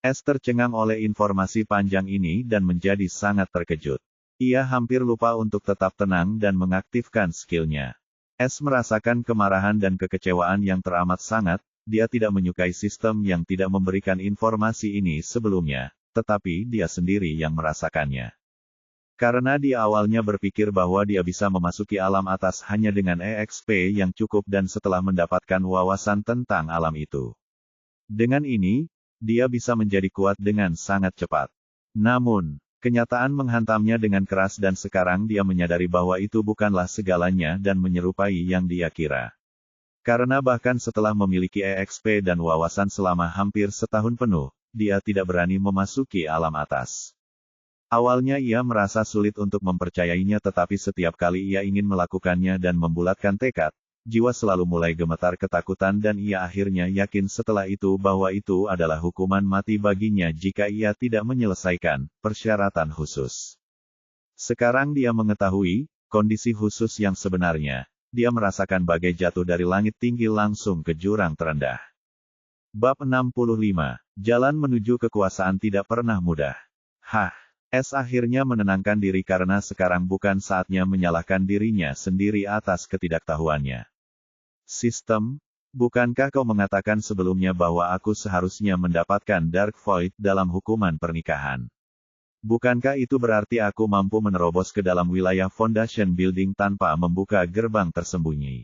S tercengang oleh informasi panjang ini dan menjadi sangat terkejut. Ia hampir lupa untuk tetap tenang dan mengaktifkan skillnya. S merasakan kemarahan dan kekecewaan yang teramat sangat, dia tidak menyukai sistem yang tidak memberikan informasi ini sebelumnya, tetapi dia sendiri yang merasakannya. Karena dia awalnya berpikir bahwa dia bisa memasuki alam atas hanya dengan EXP yang cukup dan setelah mendapatkan wawasan tentang alam itu. Dengan ini, dia bisa menjadi kuat dengan sangat cepat. Namun, kenyataan menghantamnya dengan keras dan sekarang dia menyadari bahwa itu bukanlah segalanya dan menyerupai yang dia kira. Karena bahkan setelah memiliki EXP dan wawasan selama hampir setahun penuh, dia tidak berani memasuki alam atas. Awalnya ia merasa sulit untuk mempercayainya tetapi setiap kali ia ingin melakukannya dan membulatkan tekad, jiwa selalu mulai gemetar ketakutan dan ia akhirnya yakin setelah itu bahwa itu adalah hukuman mati baginya jika ia tidak menyelesaikan persyaratan khusus. Sekarang dia mengetahui kondisi khusus yang sebenarnya. Dia merasakan bagai jatuh dari langit tinggi langsung ke jurang terendah. Bab 65. Jalan menuju kekuasaan tidak pernah mudah. S akhirnya menenangkan diri karena sekarang bukan saatnya menyalahkan dirinya sendiri atas ketidaktahuannya. Sistem, bukankah kau mengatakan sebelumnya bahwa aku seharusnya mendapatkan Dark Void dalam hukuman pernikahan? Bukankah itu berarti aku mampu menerobos ke dalam wilayah Foundation Building tanpa membuka gerbang tersembunyi?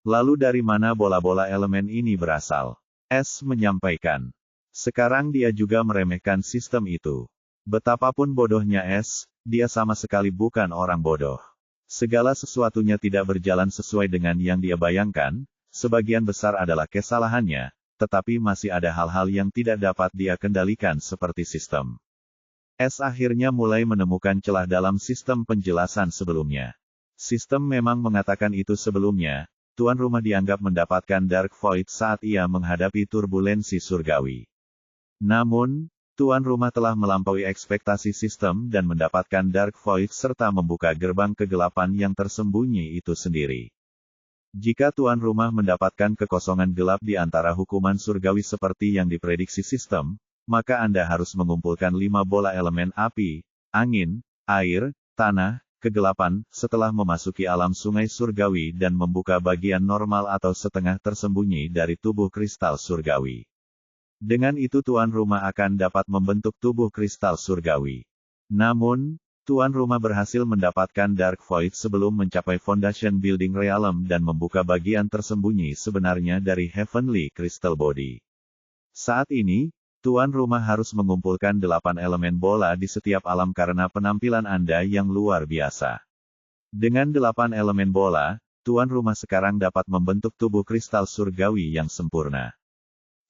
Lalu dari mana bola-bola elemen ini berasal? S menyampaikan. Sekarang dia juga meremehkan sistem itu. Betapapun bodohnya S, dia sama sekali bukan orang bodoh. Segala sesuatunya tidak berjalan sesuai dengan yang dia bayangkan, sebagian besar adalah kesalahannya, tetapi masih ada hal-hal yang tidak dapat dia kendalikan seperti sistem. S akhirnya mulai menemukan celah dalam sistem penjelasan sebelumnya. Sistem memang mengatakan itu sebelumnya, tuan rumah dianggap mendapatkan Dark Void saat ia menghadapi turbulensi surgawi. Namun, tuan rumah telah melampaui ekspektasi sistem dan mendapatkan Dark Void serta membuka gerbang kegelapan yang tersembunyi itu sendiri. Jika tuan rumah mendapatkan kekosongan gelap di antara hukuman surgawi seperti yang diprediksi sistem, maka Anda harus mengumpulkan 5 bola elemen api, angin, air, tanah, kegelapan, setelah memasuki alam sungai surgawi dan membuka bagian normal atau setengah tersembunyi dari tubuh kristal surgawi. Dengan itu tuan rumah akan dapat membentuk tubuh kristal surgawi. Namun, tuan rumah berhasil mendapatkan Dark Void sebelum mencapai Foundation Building Realm dan membuka bagian tersembunyi sebenarnya dari Heavenly Crystal Body. Saat ini, tuan rumah harus mengumpulkan 8 elemen bola di setiap alam karena penampilan Anda yang luar biasa. Dengan 8 elemen bola, tuan rumah sekarang dapat membentuk tubuh kristal surgawi yang sempurna.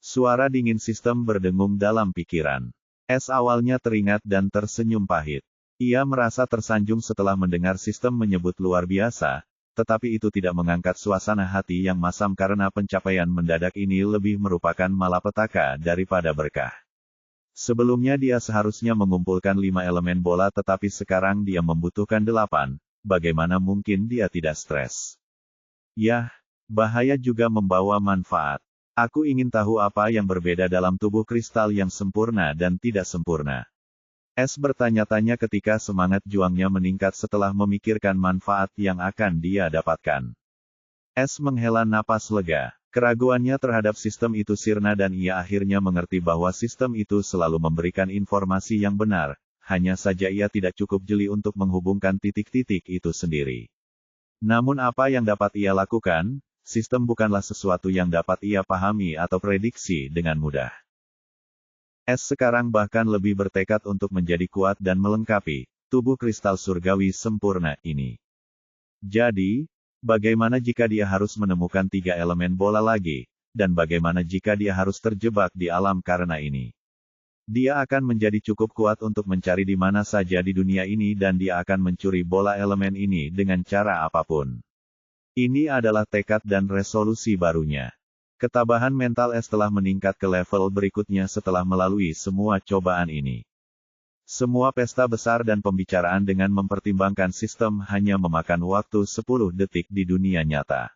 Suara dingin sistem berdengung dalam pikiran. S awalnya teringat dan tersenyum pahit. Ia merasa tersanjung setelah mendengar sistem menyebut luar biasa, tetapi itu tidak mengangkat suasana hati yang masam karena pencapaian mendadak ini lebih merupakan malapetaka daripada berkah. Sebelumnya dia seharusnya mengumpulkan 5 elemen bola tetapi sekarang dia membutuhkan 8, bagaimana mungkin dia tidak stres? Yah, bahaya juga membawa manfaat. Aku ingin tahu apa yang berbeda dalam tubuh kristal yang sempurna dan tidak sempurna. S bertanya-tanya ketika semangat juangnya meningkat setelah memikirkan manfaat yang akan dia dapatkan. S menghela napas lega. Keraguannya terhadap sistem itu sirna dan ia akhirnya mengerti bahwa sistem itu selalu memberikan informasi yang benar, hanya saja ia tidak cukup jeli untuk menghubungkan titik-titik itu sendiri. Namun apa yang dapat ia lakukan? Sistem bukanlah sesuatu yang dapat ia pahami atau prediksi dengan mudah. S sekarang bahkan lebih bertekad untuk menjadi kuat dan melengkapi tubuh kristal surgawi sempurna ini. Jadi, bagaimana jika dia harus menemukan 3 elemen bola lagi, dan bagaimana jika dia harus terjebak di alam karena ini? Dia akan menjadi cukup kuat untuk mencari di mana saja di dunia ini dan dia akan mencuri bola elemen ini dengan cara apapun. Ini adalah tekad dan resolusi barunya. Ketabahan mental S telah meningkat ke level berikutnya setelah melalui semua cobaan ini. Semua pesta besar dan pembicaraan dengan mempertimbangkan sistem hanya memakan waktu 10 detik di dunia nyata.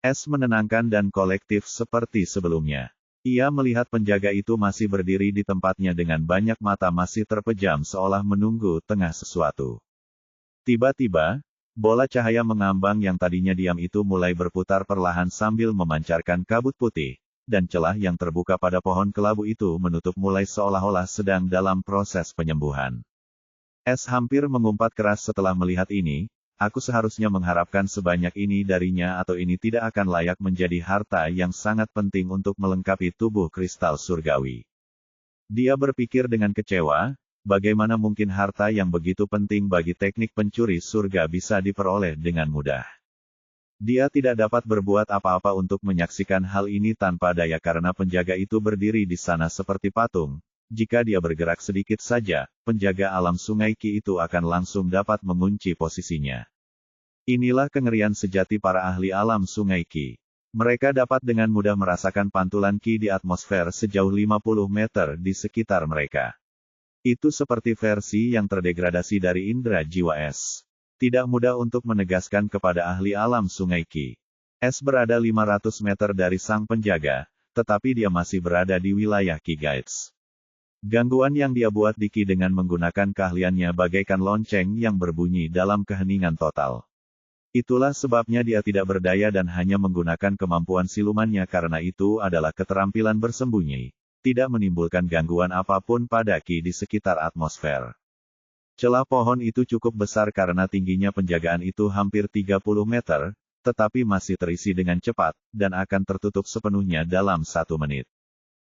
S menenangkan dan kolektif seperti sebelumnya. Ia melihat penjaga itu masih berdiri di tempatnya dengan banyak mata masih terpejam seolah menunggu tengah sesuatu. Tiba-tiba, bola cahaya mengambang yang tadinya diam itu mulai berputar perlahan sambil memancarkan kabut putih, dan celah yang terbuka pada pohon kelabu itu menutup mulai seolah-olah sedang dalam proses penyembuhan. S hampir mengumpat keras setelah melihat ini, aku seharusnya mengharapkan sebanyak ini darinya atau ini tidak akan layak menjadi harta yang sangat penting untuk melengkapi tubuh kristal surgawi. Dia berpikir dengan kecewa, bagaimana mungkin harta yang begitu penting bagi teknik pencuri surga bisa diperoleh dengan mudah. Dia tidak dapat berbuat apa-apa untuk menyaksikan hal ini tanpa daya karena penjaga itu berdiri di sana seperti patung. Jika dia bergerak sedikit saja, penjaga alam sungai Ki itu akan langsung dapat mengunci posisinya. Inilah kengerian sejati para ahli alam sungai Ki. Mereka dapat dengan mudah merasakan pantulan Ki di atmosfer sejauh 50 meter di sekitar mereka. Itu seperti versi yang terdegradasi dari indera jiwa S. Tidak mudah untuk menegaskan kepada ahli alam sungai Ki. S berada 500 meter dari sang penjaga, tetapi dia masih berada di wilayah Ki Guides. Gangguan yang dia buat di Ki dengan menggunakan keahliannya bagaikan lonceng yang berbunyi dalam keheningan total. Itulah sebabnya dia tidak berdaya dan hanya menggunakan kemampuan silumannya karena itu adalah keterampilan bersembunyi. Tidak menimbulkan gangguan apapun pada Ki di sekitar atmosfer. Celah pohon itu cukup besar karena tingginya penjagaan itu hampir 30 meter, tetapi masih terisi dengan cepat, dan akan tertutup sepenuhnya dalam 1 menit.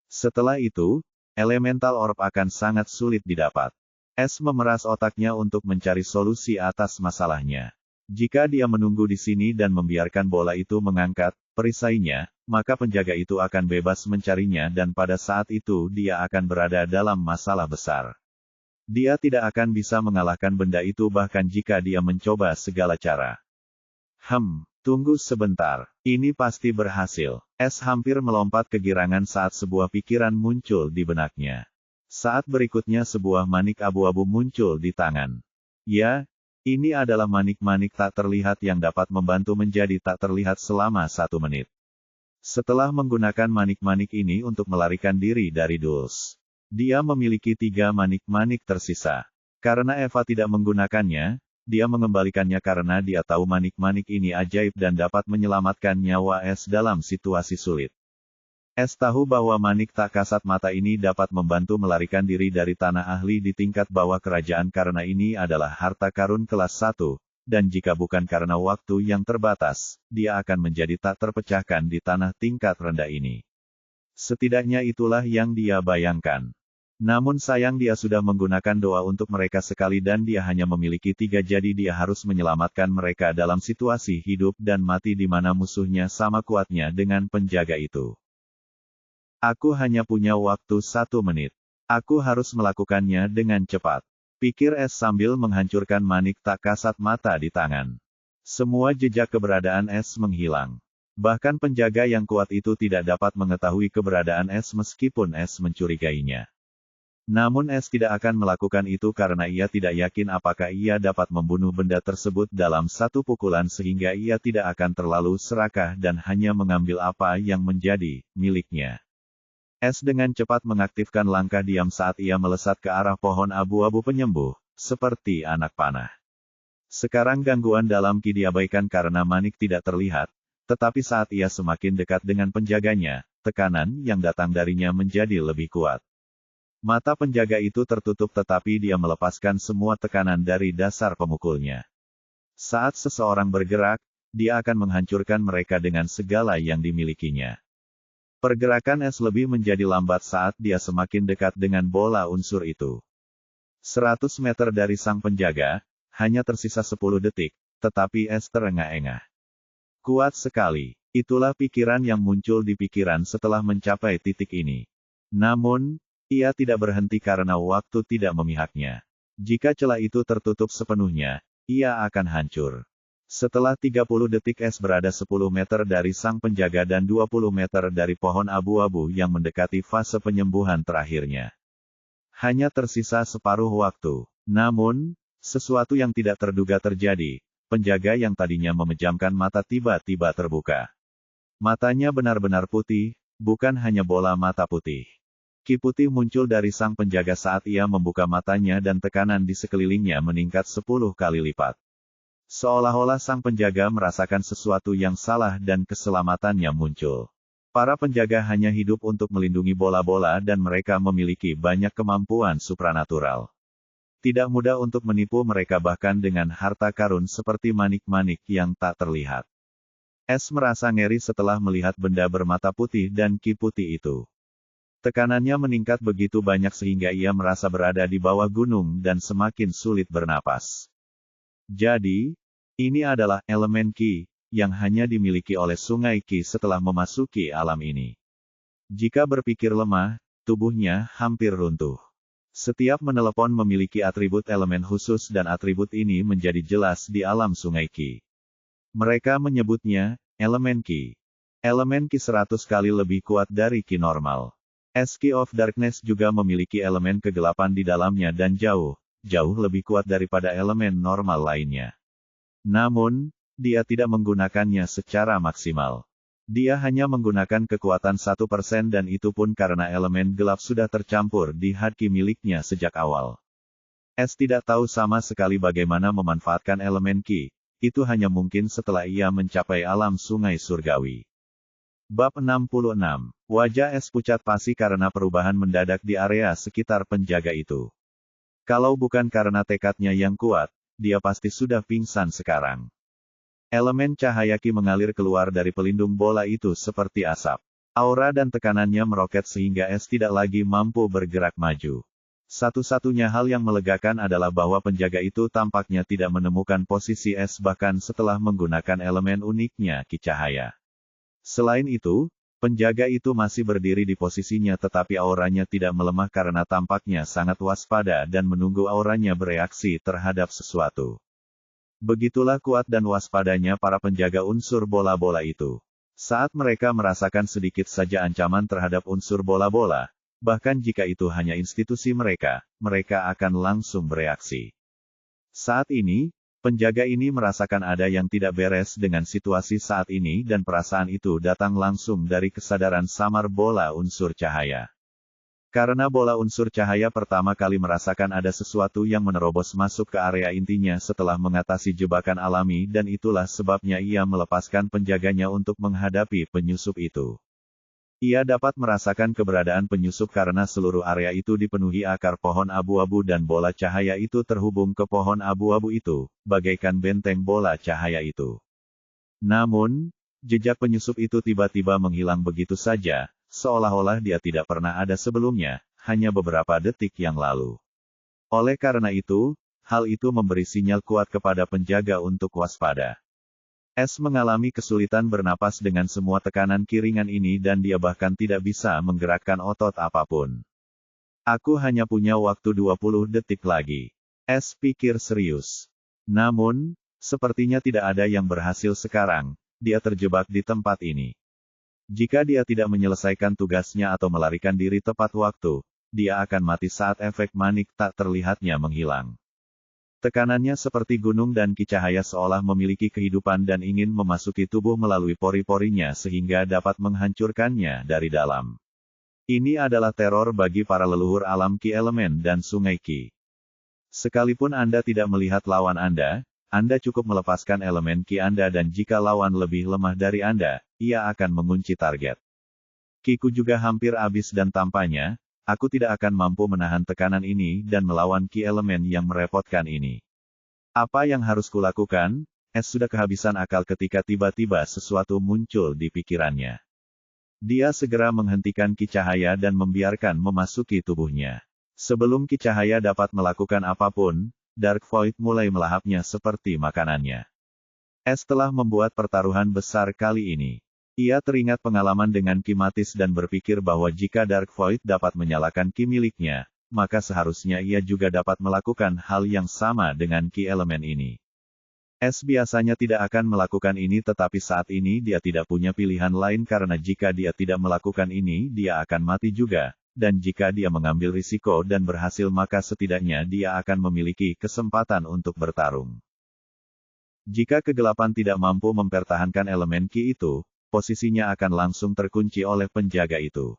Setelah itu, elemental orb akan sangat sulit didapat. S memeras otaknya untuk mencari solusi atas masalahnya. Jika dia menunggu di sini dan membiarkan bola itu mengangkat perisainya, maka penjaga itu akan bebas mencarinya dan pada saat itu dia akan berada dalam masalah besar. Dia tidak akan bisa mengalahkan benda itu bahkan jika dia mencoba segala cara. Tunggu sebentar. Ini pasti berhasil. S hampir melompat kegirangan saat sebuah pikiran muncul di benaknya. Saat berikutnya sebuah manik abu-abu muncul di tangan. Ya, ini adalah manik-manik tak terlihat yang dapat membantu menjadi tak terlihat selama 1 menit. Setelah menggunakan manik-manik ini untuk melarikan diri dari Dulce, dia memiliki 3 manik-manik tersisa. Karena Eva tidak menggunakannya, dia mengembalikannya karena dia tahu manik-manik ini ajaib dan dapat menyelamatkan nyawa S dalam situasi sulit. S tahu bahwa manik tak kasat mata ini dapat membantu melarikan diri dari tanah ahli di tingkat bawah kerajaan karena ini adalah harta karun kelas 1, dan jika bukan karena waktu yang terbatas, dia akan menjadi tak terpecahkan di tanah tingkat rendah ini. Setidaknya itulah yang dia bayangkan. Namun sayang dia sudah menggunakan doa untuk mereka sekali dan dia hanya memiliki 3 jadi dia harus menyelamatkan mereka dalam situasi hidup dan mati di mana musuhnya sama kuatnya dengan penjaga itu. Aku hanya punya waktu 1 menit. Aku harus melakukannya dengan cepat. Pikir S sambil menghancurkan manik tak kasat mata di tangan. Semua jejak keberadaan S menghilang. Bahkan penjaga yang kuat itu tidak dapat mengetahui keberadaan S meskipun S mencurigainya. Namun S tidak akan melakukan itu karena ia tidak yakin apakah ia dapat membunuh benda tersebut dalam 1 pukulan sehingga ia tidak akan terlalu serakah dan hanya mengambil apa yang menjadi miliknya. S dengan cepat mengaktifkan langkah diam saat ia melesat ke arah pohon abu-abu penyembuh, seperti anak panah. Sekarang gangguan dalam Ki diabaikan karena manik tidak terlihat, tetapi saat ia semakin dekat dengan penjaganya, tekanan yang datang darinya menjadi lebih kuat. Mata penjaga itu tertutup tetapi dia melepaskan semua tekanan dari dasar pemukulnya. Saat seseorang bergerak, dia akan menghancurkan mereka dengan segala yang dimilikinya. Pergerakan S lebih menjadi lambat saat dia semakin dekat dengan bola unsur itu. 100 meter dari sang penjaga, hanya tersisa 10 detik, tetapi S terengah-engah. Kuat sekali. Itulah pikiran yang muncul di pikiran setelah mencapai titik ini. Namun, ia tidak berhenti karena waktu tidak memihaknya. Jika celah itu tertutup sepenuhnya, ia akan hancur. Setelah 30 detik S berada 10 meter dari sang penjaga dan 20 meter dari pohon abu-abu yang mendekati fase penyembuhan terakhirnya. Hanya tersisa separuh waktu. Namun, sesuatu yang tidak terduga terjadi. Penjaga yang tadinya memejamkan mata tiba-tiba terbuka. Matanya benar-benar putih, bukan hanya bola mata putih. Ki putih muncul dari sang penjaga saat ia membuka matanya dan tekanan di sekelilingnya meningkat 10 kali lipat. Seolah-olah sang penjaga merasakan sesuatu yang salah dan keselamatannya muncul. Para penjaga hanya hidup untuk melindungi bola-bola dan mereka memiliki banyak kemampuan supranatural. Tidak mudah untuk menipu mereka bahkan dengan harta karun seperti manik-manik yang tak terlihat. S merasa ngeri setelah melihat benda bermata putih dan ki putih itu. Tekanannya meningkat begitu banyak sehingga ia merasa berada di bawah gunung dan semakin sulit bernapas. Jadi, ini adalah elemen Ki, yang hanya dimiliki oleh sungai Ki setelah memasuki alam ini. Jika berpikir lemah, tubuhnya hampir runtuh. Setiap menelepon memiliki atribut elemen khusus dan atribut ini menjadi jelas di alam sungai Ki. Mereka menyebutnya, elemen Ki. Elemen Ki 100 kali lebih kuat dari Ki normal. Key of Darkness juga memiliki elemen kegelapan di dalamnya dan jauh lebih kuat daripada elemen normal lainnya. Namun, dia tidak menggunakannya secara maksimal. Dia hanya menggunakan kekuatan 1% dan itu pun karena elemen gelap sudah tercampur di haki miliknya sejak awal. S tidak tahu sama sekali bagaimana memanfaatkan elemen Ki, itu hanya mungkin setelah ia mencapai alam sungai surgawi. Bab 66. Wajah S pucat pasi karena perubahan mendadak di area sekitar penjaga itu. Kalau bukan karena tekadnya yang kuat, dia pasti sudah pingsan sekarang. Elemen cahaya Ki mengalir keluar dari pelindung bola itu seperti asap. Aura dan tekanannya meroket sehingga S tidak lagi mampu bergerak maju. Satu-satunya hal yang melegakan adalah bahwa penjaga itu tampaknya tidak menemukan posisi es bahkan setelah menggunakan elemen uniknya Ki Cahaya. Selain itu, penjaga itu masih berdiri di posisinya tetapi auranya tidak melemah karena tampaknya sangat waspada dan menunggu auranya bereaksi terhadap sesuatu. Begitulah kuat dan waspadanya para penjaga unsur bola-bola itu. Saat mereka merasakan sedikit saja ancaman terhadap unsur bola-bola, bahkan jika itu hanya institusi mereka, mereka akan langsung bereaksi. Saat ini, penjaga ini merasakan ada yang tidak beres dengan situasi saat ini dan perasaan itu datang langsung dari kesadaran samar bola unsur cahaya. Karena bola unsur cahaya pertama kali merasakan ada sesuatu yang menerobos masuk ke area intinya setelah mengatasi jebakan alami dan itulah sebabnya ia melepaskan penjaganya untuk menghadapi penyusup itu. Ia dapat merasakan keberadaan penyusup karena seluruh area itu dipenuhi akar pohon abu-abu dan bola cahaya itu terhubung ke pohon abu-abu itu, bagaikan benteng bola cahaya itu. Namun, jejak penyusup itu tiba-tiba menghilang begitu saja, seolah-olah dia tidak pernah ada sebelumnya, hanya beberapa detik yang lalu. Oleh karena itu, hal itu memberi sinyal kuat kepada penjaga untuk waspada. Es mengalami kesulitan bernapas dengan semua tekanan kiringan ini dan dia bahkan tidak bisa menggerakkan otot apapun. Aku hanya punya waktu 20 detik lagi. Es pikir serius. Namun, sepertinya tidak ada yang berhasil sekarang, dia terjebak di tempat ini. Jika dia tidak menyelesaikan tugasnya atau melarikan diri tepat waktu, dia akan mati saat efek manik tak terlihatnya menghilang. Tekanannya seperti gunung dan Ki Cahaya seolah memiliki kehidupan dan ingin memasuki tubuh melalui pori-porinya sehingga dapat menghancurkannya dari dalam. Ini adalah teror bagi para leluhur alam Ki elemen dan sungai Ki. Sekalipun Anda tidak melihat lawan Anda cukup melepaskan elemen Ki Anda dan jika lawan lebih lemah dari Anda, ia akan mengunci target. Ki-ku juga hampir habis dan tampaknya, aku tidak akan mampu menahan tekanan ini dan melawan Ki elemen yang merepotkan ini. Apa yang harus kulakukan? Es sudah kehabisan akal ketika tiba-tiba sesuatu muncul di pikirannya. Dia segera menghentikan Ki Cahaya dan membiarkan memasuki tubuhnya. Sebelum Ki Cahaya dapat melakukan apapun, Dark Void mulai melahapnya seperti makanannya. Es telah membuat pertaruhan besar kali ini. Ia teringat pengalaman dengan Ki Matis dan berpikir bahwa jika Dark Void dapat menyalakan Ki miliknya, maka seharusnya ia juga dapat melakukan hal yang sama dengan Ki elemen ini. Es biasanya tidak akan melakukan ini tetapi saat ini dia tidak punya pilihan lain karena jika dia tidak melakukan ini dia akan mati juga, dan jika dia mengambil risiko dan berhasil maka setidaknya dia akan memiliki kesempatan untuk bertarung. Jika kegelapan tidak mampu mempertahankan elemen Ki itu, posisinya akan langsung terkunci oleh penjaga itu.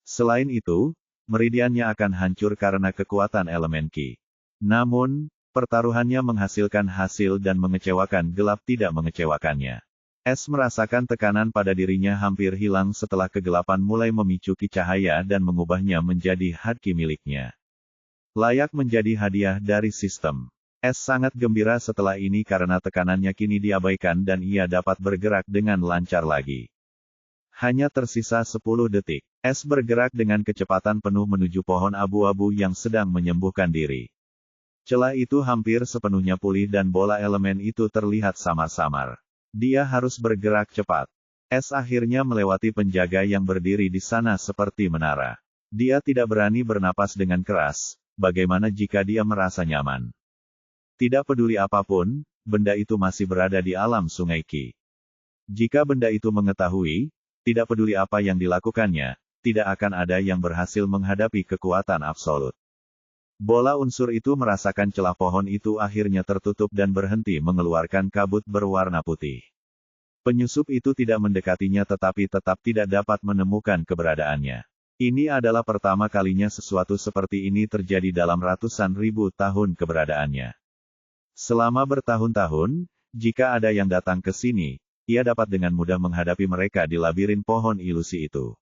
Selain itu, meridiannya akan hancur karena kekuatan elemen Ki. Namun, pertaruhannya menghasilkan hasil dan mengecewakan gelap tidak mengecewakannya. Es merasakan tekanan pada dirinya hampir hilang setelah kegelapan mulai memicu Ki Cahaya dan mengubahnya menjadi haki miliknya. Layak menjadi hadiah dari sistem. Es sangat gembira setelah ini karena tekanannya kini diabaikan dan ia dapat bergerak dengan lancar lagi. Hanya tersisa 10 detik. Es bergerak dengan kecepatan penuh menuju pohon abu-abu yang sedang menyembuhkan diri. Celah itu hampir sepenuhnya pulih dan bola elemen itu terlihat samar-samar. Dia harus bergerak cepat. Es akhirnya melewati penjaga yang berdiri di sana seperti menara. Dia tidak berani bernapas dengan keras, bagaimana jika dia merasa nyaman. Tidak peduli apapun, benda itu masih berada di alam sungai Ki. Jika benda itu mengetahui, tidak peduli apa yang dilakukannya, tidak akan ada yang berhasil menghadapi kekuatan absolut. Bola unsur itu merasakan celah pohon itu akhirnya tertutup dan berhenti mengeluarkan kabut berwarna putih. Penyusup itu tidak mendekatinya tetapi tetap tidak dapat menemukan keberadaannya. Ini adalah pertama kalinya sesuatu seperti ini terjadi dalam ratusan ribu tahun keberadaannya. Selama bertahun-tahun, jika ada yang datang ke sini, ia dapat dengan mudah menghadapi mereka di labirin pohon ilusi itu.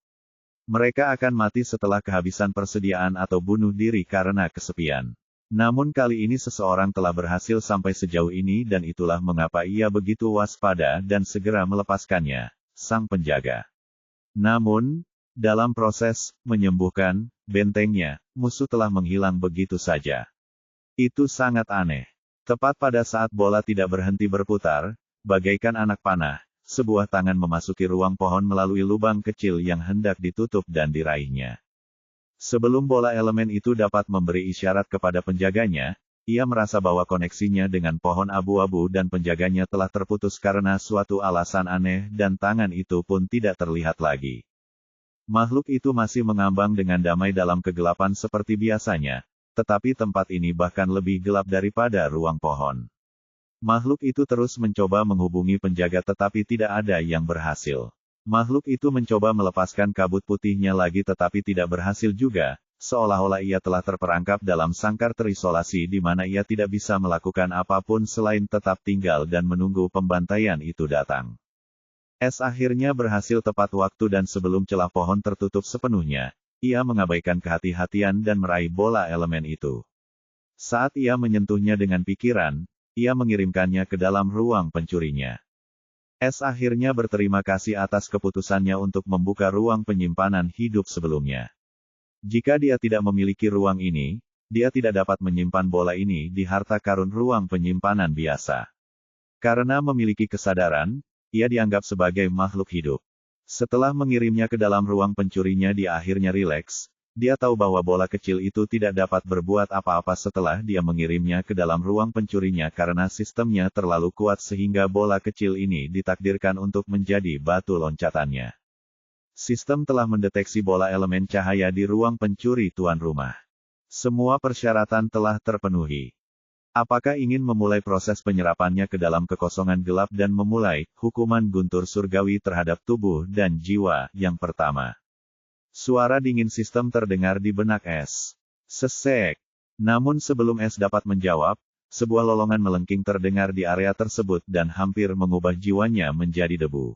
Mereka akan mati setelah kehabisan persediaan atau bunuh diri karena kesepian. Namun kali ini seseorang telah berhasil sampai sejauh ini dan itulah mengapa ia begitu waspada dan segera melepaskannya, sang penjaga. Namun, Dalam proses menyembuhkan bentengnya, musuh telah menghilang begitu saja. Itu sangat aneh. Tepat pada saat bola tidak berhenti berputar, bagaikan anak panah, sebuah tangan memasuki ruang pohon melalui lubang kecil yang hendak ditutup dan diraihnya. Sebelum bola elemen itu dapat memberi isyarat kepada penjaganya, ia merasa bahwa koneksinya dengan pohon abu-abu dan penjaganya telah terputus karena suatu alasan aneh dan tangan itu pun tidak terlihat lagi. Makhluk itu masih mengambang dengan damai dalam kegelapan seperti biasanya, tetapi tempat ini bahkan lebih gelap daripada ruang pohon. Makhluk itu terus mencoba menghubungi penjaga tetapi tidak ada yang berhasil. Makhluk itu mencoba melepaskan kabut putihnya lagi tetapi tidak berhasil juga, seolah-olah ia telah terperangkap dalam sangkar terisolasi di mana ia tidak bisa melakukan apapun selain tetap tinggal dan menunggu pembantaian itu datang. Es akhirnya berhasil tepat waktu dan sebelum celah pohon tertutup sepenuhnya, ia mengabaikan kehati-hatian dan meraih bola elemen itu. Saat ia menyentuhnya dengan pikiran, ia mengirimkannya ke dalam ruang pencurinya. Es akhirnya berterima kasih atas keputusannya untuk membuka ruang penyimpanan hidup sebelumnya. Jika dia tidak memiliki ruang ini, dia tidak dapat menyimpan bola ini di harta karun ruang penyimpanan biasa. Karena memiliki kesadaran, ia dianggap sebagai makhluk hidup. Setelah mengirimnya ke dalam ruang pencurinya dia akhirnya rileks, dia tahu bahwa bola kecil itu tidak dapat berbuat apa-apa setelah dia mengirimnya ke dalam ruang pencurinya karena sistemnya terlalu kuat sehingga bola kecil ini ditakdirkan untuk menjadi batu loncatannya. Sistem telah mendeteksi bola elemen cahaya di ruang pencuri tuan rumah. Semua persyaratan telah terpenuhi. Apakah ingin memulai proses penyerapannya ke dalam kekosongan gelap dan memulai hukuman guntur surgawi terhadap tubuh dan jiwa yang pertama? Suara dingin sistem terdengar di benak Es. Sesek. Namun sebelum Es dapat menjawab, sebuah lolongan melengking terdengar di area tersebut dan hampir mengubah jiwanya menjadi debu.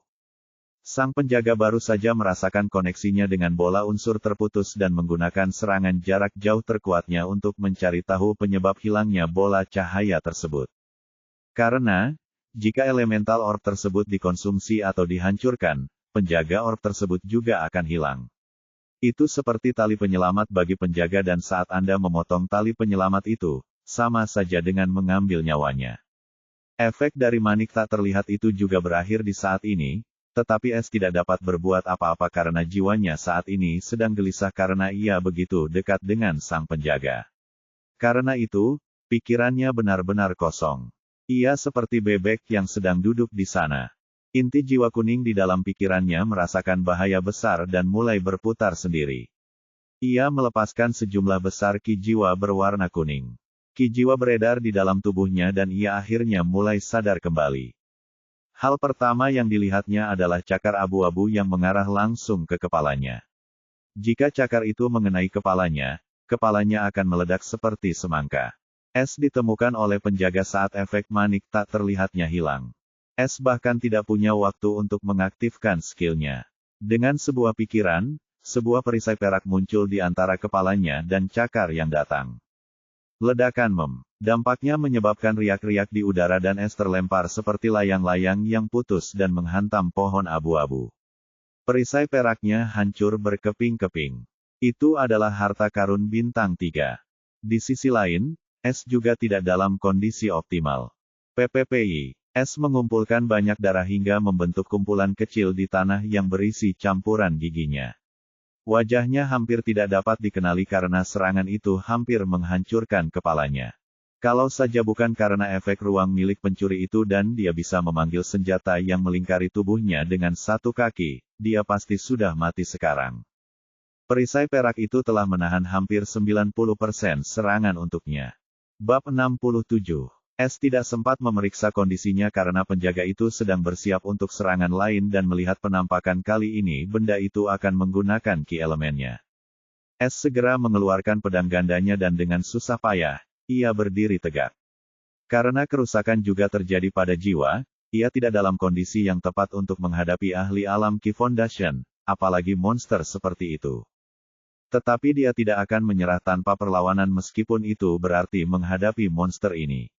Sang penjaga baru saja merasakan koneksinya dengan bola unsur terputus dan menggunakan serangan jarak jauh terkuatnya untuk mencari tahu penyebab hilangnya bola cahaya tersebut. Karena, jika elemental orb tersebut dikonsumsi atau dihancurkan, penjaga orb tersebut juga akan hilang. Itu seperti tali penyelamat bagi penjaga dan saat Anda memotong tali penyelamat itu, sama saja dengan mengambil nyawanya. Efek dari manik tak terlihat itu juga berakhir di saat ini, tetapi Es tidak dapat berbuat apa-apa karena jiwanya saat ini sedang gelisah karena ia begitu dekat dengan sang penjaga. Karena itu, pikirannya benar-benar kosong. Ia seperti bebek yang sedang duduk di sana. Inti jiwa kuning di dalam pikirannya merasakan bahaya besar dan mulai berputar sendiri. Ia melepaskan sejumlah besar ki jiwa berwarna kuning. Ki jiwa beredar di dalam tubuhnya dan ia akhirnya mulai sadar kembali. Hal pertama yang dilihatnya adalah cakar abu-abu yang mengarah langsung ke kepalanya. Jika cakar itu mengenai kepalanya akan meledak seperti semangka. Es ditemukan oleh penjaga saat efek manik tak terlihatnya hilang. Es bahkan tidak punya waktu untuk mengaktifkan skillnya. Dengan sebuah pikiran, sebuah perisai perak muncul di antara kepalanya dan cakar yang datang. Ledakan dampaknya menyebabkan riak-riak di udara dan es terlempar seperti layang-layang yang putus dan menghantam pohon abu-abu. Perisai peraknya hancur berkeping-keping. Itu adalah harta karun bintang 3. Di sisi lain, Es juga tidak dalam kondisi optimal. PPPI, Es mengumpulkan banyak darah hingga membentuk kumpulan kecil di tanah yang berisi campuran giginya. Wajahnya hampir tidak dapat dikenali karena serangan itu hampir menghancurkan kepalanya. Kalau saja bukan karena efek ruang milik pencuri itu dan dia bisa memanggil senjata yang melingkari tubuhnya dengan satu kaki, dia pasti sudah mati sekarang. Perisai perak itu telah menahan hampir 90% serangan untuknya. Bab 67. Es tidak sempat memeriksa kondisinya karena penjaga itu sedang bersiap untuk serangan lain dan melihat penampakan kali ini benda itu akan menggunakan ki elemennya. Es segera mengeluarkan pedang gandanya dan dengan susah payah, ia berdiri tegak. Karena kerusakan juga terjadi pada jiwa, ia tidak dalam kondisi yang tepat untuk menghadapi ahli alam Ki Foundation, apalagi monster seperti itu. Tetapi dia tidak akan menyerah tanpa perlawanan meskipun itu berarti menghadapi monster ini.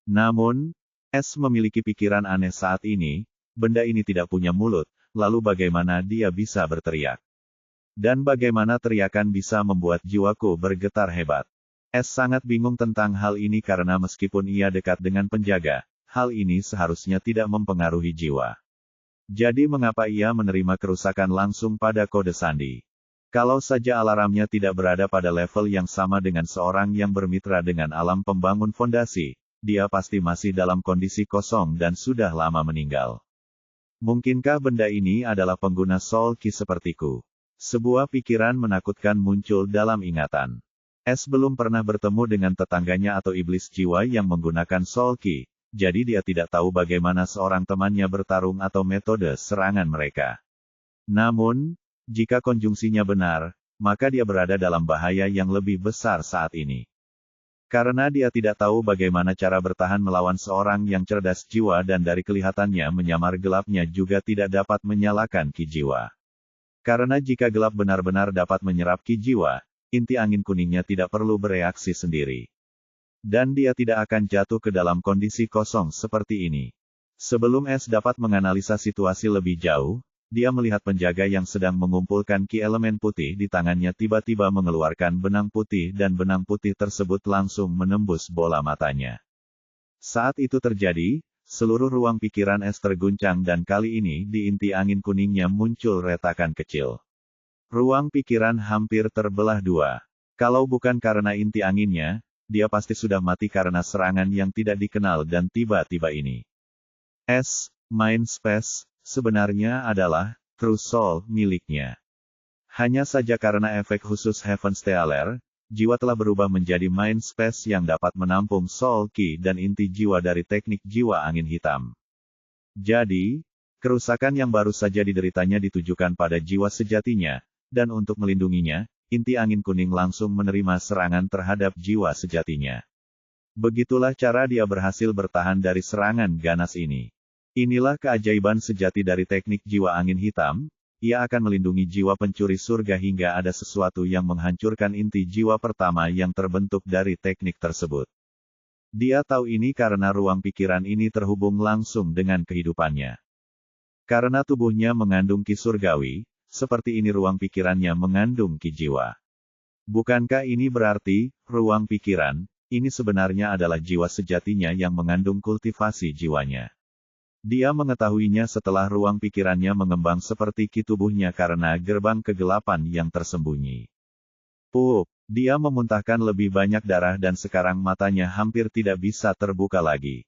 Namun, Es memiliki pikiran aneh saat ini, benda ini tidak punya mulut, lalu bagaimana dia bisa berteriak? Dan bagaimana teriakan bisa membuat jiwaku bergetar hebat. S sangat bingung tentang hal ini karena meskipun ia dekat dengan penjaga, hal ini seharusnya tidak mempengaruhi jiwa. Jadi mengapa ia menerima kerusakan langsung pada kode sandi? Kalau saja alarmnya tidak berada pada level yang sama dengan seorang yang bermitra dengan alam pembangun fondasi, dia pasti masih dalam kondisi kosong dan sudah lama meninggal. Mungkinkah benda ini adalah pengguna Soul Key sepertiku? Sebuah pikiran menakutkan muncul dalam ingatan. S belum pernah bertemu dengan tetangganya atau iblis jiwa yang menggunakan Soul Key, jadi dia tidak tahu bagaimana seorang temannya bertarung atau metode serangan mereka. Namun, jika konjungsinya benar, maka dia berada dalam bahaya yang lebih besar saat ini. Karena dia tidak tahu bagaimana cara bertahan melawan seorang yang cerdas jiwa dan dari kelihatannya menyamar gelapnya juga tidak dapat menyalakan ki jiwa. Karena jika gelap benar-benar dapat menyerap ki jiwa, inti angin kuningnya tidak perlu bereaksi sendiri. Dan dia tidak akan jatuh ke dalam kondisi kosong seperti ini. Sebelum S dapat menganalisa situasi lebih jauh, dia melihat penjaga yang sedang mengumpulkan ki elemen putih di tangannya tiba-tiba mengeluarkan benang putih dan benang putih tersebut langsung menembus bola matanya. Saat itu terjadi, seluruh ruang pikiran S terguncang dan kali ini di inti angin kuningnya muncul retakan kecil. Ruang pikiran hampir terbelah dua. Kalau bukan karena inti anginnya, dia pasti sudah mati karena serangan yang tidak dikenal dan tiba-tiba ini. S, Mind Space, sebenarnya adalah True Soul miliknya. Hanya saja karena efek khusus Heaven's Tealer, jiwa telah berubah menjadi Mind Space yang dapat menampung Soul Key dan inti jiwa dari teknik jiwa angin hitam. Jadi, kerusakan yang baru saja dideritanya ditujukan pada jiwa sejatinya, dan untuk melindunginya, inti angin kuning langsung menerima serangan terhadap jiwa sejatinya. Begitulah cara dia berhasil bertahan dari serangan ganas ini. Inilah keajaiban sejati dari teknik jiwa angin hitam. Ia akan melindungi jiwa pencuri surga hingga ada sesuatu yang menghancurkan inti jiwa pertama yang terbentuk dari teknik tersebut. Dia tahu ini karena ruang pikiran ini terhubung langsung dengan kehidupannya. Karena tubuhnya mengandung ki surgawi, seperti ini ruang pikirannya mengandung ki jiwa. Bukankah ini berarti, ruang pikiran, ini sebenarnya adalah jiwa sejatinya yang mengandung kultivasi jiwanya. Dia mengetahuinya setelah ruang pikirannya mengembang seperti ki tubuhnya karena gerbang kegelapan yang tersembunyi. Dia memuntahkan lebih banyak darah dan sekarang matanya hampir tidak bisa terbuka lagi.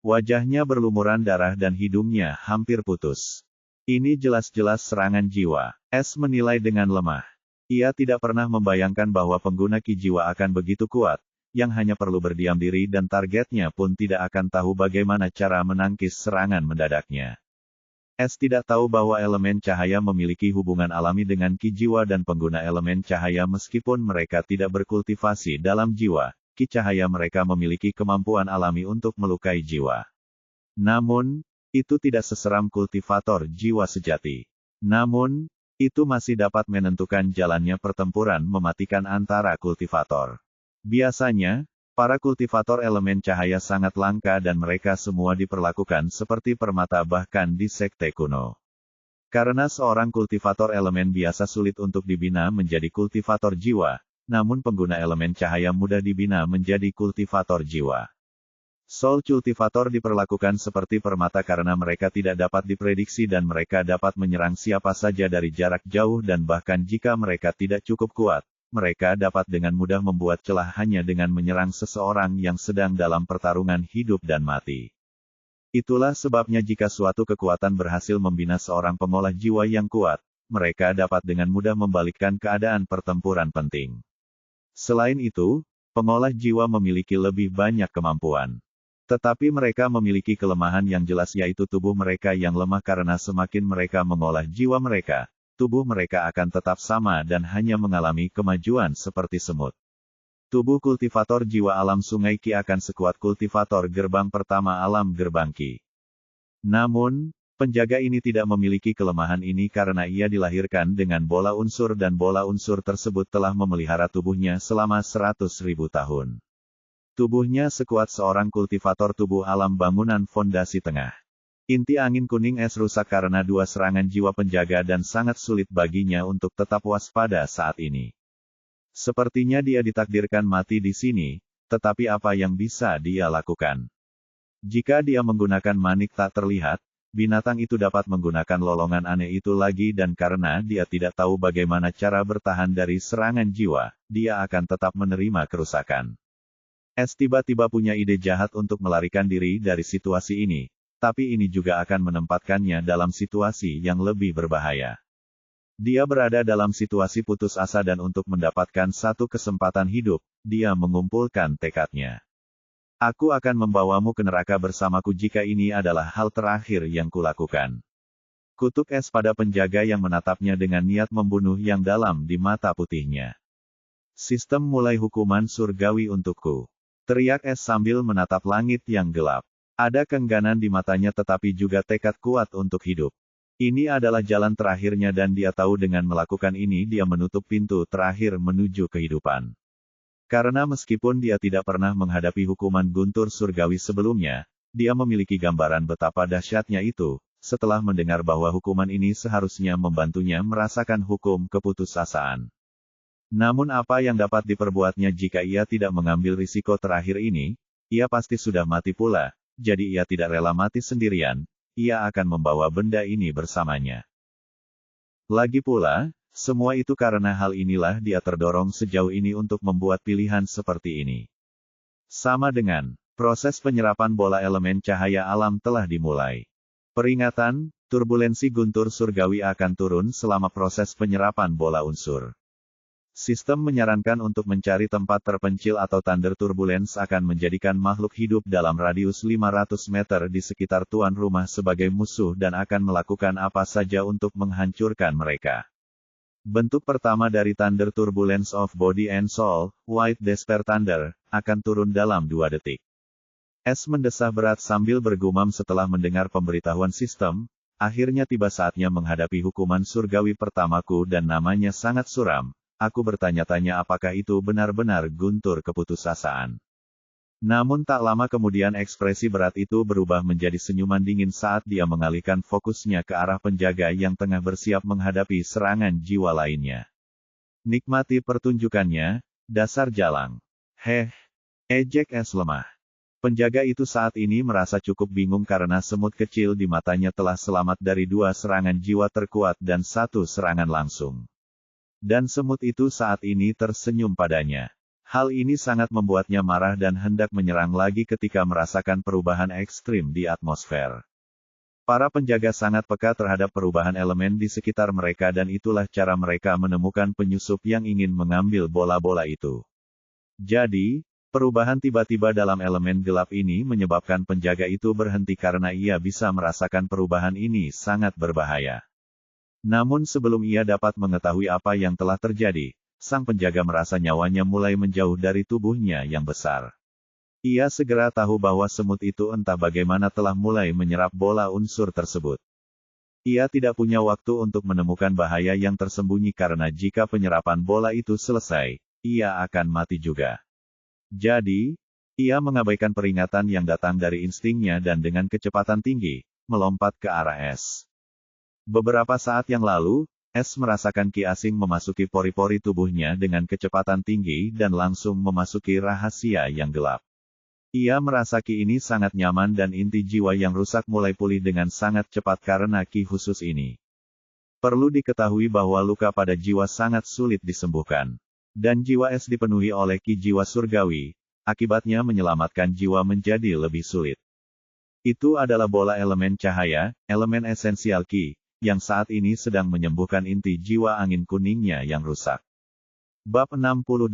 Wajahnya berlumuran darah dan hidungnya hampir putus. Ini jelas-jelas serangan jiwa. S menilai dengan lemah. Ia tidak pernah membayangkan bahwa pengguna ki jiwa akan begitu kuat, yang hanya perlu berdiam diri dan targetnya pun tidak akan tahu bagaimana cara menangkis serangan mendadaknya. S tidak tahu bahwa elemen cahaya memiliki hubungan alami dengan ki jiwa dan pengguna elemen cahaya meskipun mereka tidak berkultivasi dalam jiwa, ki cahaya mereka memiliki kemampuan alami untuk melukai jiwa. Namun, itu tidak seseram kultivator jiwa sejati. Namun, itu masih dapat menentukan jalannya pertempuran mematikan antara kultivator. Biasanya, para kultivator elemen cahaya sangat langka dan mereka semua diperlakukan seperti permata bahkan di sekte kuno. Karena seorang kultivator elemen biasa sulit untuk dibina menjadi kultivator jiwa, namun pengguna elemen cahaya mudah dibina menjadi kultivator jiwa. Soul cultivator diperlakukan seperti permata karena mereka tidak dapat diprediksi dan mereka dapat menyerang siapa saja dari jarak jauh dan bahkan jika mereka tidak cukup kuat, mereka dapat dengan mudah membuat celah hanya dengan menyerang seseorang yang sedang dalam pertarungan hidup dan mati. Itulah sebabnya jika suatu kekuatan berhasil membina seorang pengolah jiwa yang kuat, mereka dapat dengan mudah membalikkan keadaan pertempuran penting. Selain itu, pengolah jiwa memiliki lebih banyak kemampuan. Tetapi mereka memiliki kelemahan yang jelas yaitu tubuh mereka yang lemah karena semakin mereka mengolah jiwa mereka, tubuh mereka akan tetap sama dan hanya mengalami kemajuan seperti semut. Tubuh kultivator jiwa alam sungai Ki akan sekuat kultivator gerbang pertama alam gerbang Ki. Namun, penjaga ini tidak memiliki kelemahan ini karena ia dilahirkan dengan bola unsur dan bola unsur tersebut telah memelihara tubuhnya selama 100.000 tahun. Tubuhnya sekuat seorang kultivator tubuh alam bangunan fondasi tengah. Inti angin kuning es rusak karena 2 serangan jiwa penjaga dan sangat sulit baginya untuk tetap waspada saat ini. Sepertinya dia ditakdirkan mati di sini, tetapi apa yang bisa dia lakukan? Jika dia menggunakan manik tak terlihat, binatang itu dapat menggunakan lolongan aneh itu lagi dan karena dia tidak tahu bagaimana cara bertahan dari serangan jiwa, dia akan tetap menerima kerusakan. Es tiba-tiba punya ide jahat untuk melarikan diri dari situasi ini. Tapi ini juga akan menempatkannya dalam situasi yang lebih berbahaya. Dia berada dalam situasi putus asa dan untuk mendapatkan satu kesempatan hidup, dia mengumpulkan tekadnya. Aku akan membawamu ke neraka bersamaku jika ini adalah hal terakhir yang kulakukan. Kutuk es pada penjaga yang menatapnya dengan niat membunuh yang dalam di mata putihnya. Sistem mulai hukuman surgawi untukku. Teriak es sambil menatap langit yang gelap. Ada keengganan di matanya tetapi juga tekad kuat untuk hidup. Ini adalah jalan terakhirnya dan dia tahu dengan melakukan ini dia menutup pintu terakhir menuju kehidupan. Karena meskipun dia tidak pernah menghadapi hukuman guntur surgawi sebelumnya, dia memiliki gambaran betapa dahsyatnya itu, setelah mendengar bahwa hukuman ini seharusnya membantunya merasakan hukum keputusasaan. Namun apa yang dapat diperbuatnya jika ia tidak mengambil risiko terakhir ini? Ia pasti sudah mati pula. Jadi ia tidak rela mati sendirian, ia akan membawa benda ini bersamanya. Lagi pula, semua itu karena hal inilah dia terdorong sejauh ini untuk membuat pilihan seperti ini. Sama dengan, proses penyerapan bola elemen cahaya alam telah dimulai. Peringatan, turbulensi guntur surgawi akan turun selama proses penyerapan bola unsur. Sistem menyarankan untuk mencari tempat terpencil atau thunder turbulence akan menjadikan makhluk hidup dalam radius 500 meter di sekitar tuan rumah sebagai musuh dan akan melakukan apa saja untuk menghancurkan mereka. Bentuk pertama dari thunder turbulence of body and soul, White Despair Thunder, akan turun dalam 2 detik. Es mendesah berat sambil bergumam setelah mendengar pemberitahuan sistem, akhirnya tiba saatnya menghadapi hukuman surgawi pertamaku dan namanya sangat suram. Aku bertanya-tanya apakah itu benar-benar guntur keputusasaan. Namun tak lama kemudian ekspresi berat itu berubah menjadi senyuman dingin saat dia mengalihkan fokusnya ke arah penjaga yang tengah bersiap menghadapi serangan jiwa lainnya. Nikmati pertunjukannya, dasar jalang. Ejek es lemah. Penjaga itu saat ini merasa cukup bingung karena semut kecil di matanya telah selamat dari 2 serangan jiwa terkuat dan 1 serangan langsung. Dan semut itu saat ini tersenyum padanya. Hal ini sangat membuatnya marah dan hendak menyerang lagi ketika merasakan perubahan ekstrim di atmosfer. Para penjaga sangat peka terhadap perubahan elemen di sekitar mereka dan itulah cara mereka menemukan penyusup yang ingin mengambil bola-bola itu. Jadi, perubahan tiba-tiba dalam elemen gelap ini menyebabkan penjaga itu berhenti karena ia bisa merasakan perubahan ini sangat berbahaya. Namun sebelum ia dapat mengetahui apa yang telah terjadi, sang penjaga merasa nyawanya mulai menjauh dari tubuhnya yang besar. Ia segera tahu bahwa semut itu entah bagaimana telah mulai menyerap bola unsur tersebut. Ia tidak punya waktu untuk menemukan bahaya yang tersembunyi karena jika penyerapan bola itu selesai, ia akan mati juga. Jadi, ia mengabaikan peringatan yang datang dari instingnya dan dengan kecepatan tinggi, melompat ke arah es. Beberapa saat yang lalu, es merasakan ki asing memasuki pori-pori tubuhnya dengan kecepatan tinggi dan langsung memasuki rahasia yang gelap. Ia merasa ki ini sangat nyaman dan inti jiwa yang rusak mulai pulih dengan sangat cepat karena ki khusus ini. Perlu diketahui bahwa luka pada jiwa sangat sulit disembuhkan. Dan jiwa es dipenuhi oleh ki jiwa surgawi, akibatnya menyelamatkan jiwa menjadi lebih sulit. Itu adalah bola elemen cahaya, elemen esensial ki, yang saat ini sedang menyembuhkan inti jiwa angin kuningnya yang rusak. Bab 68.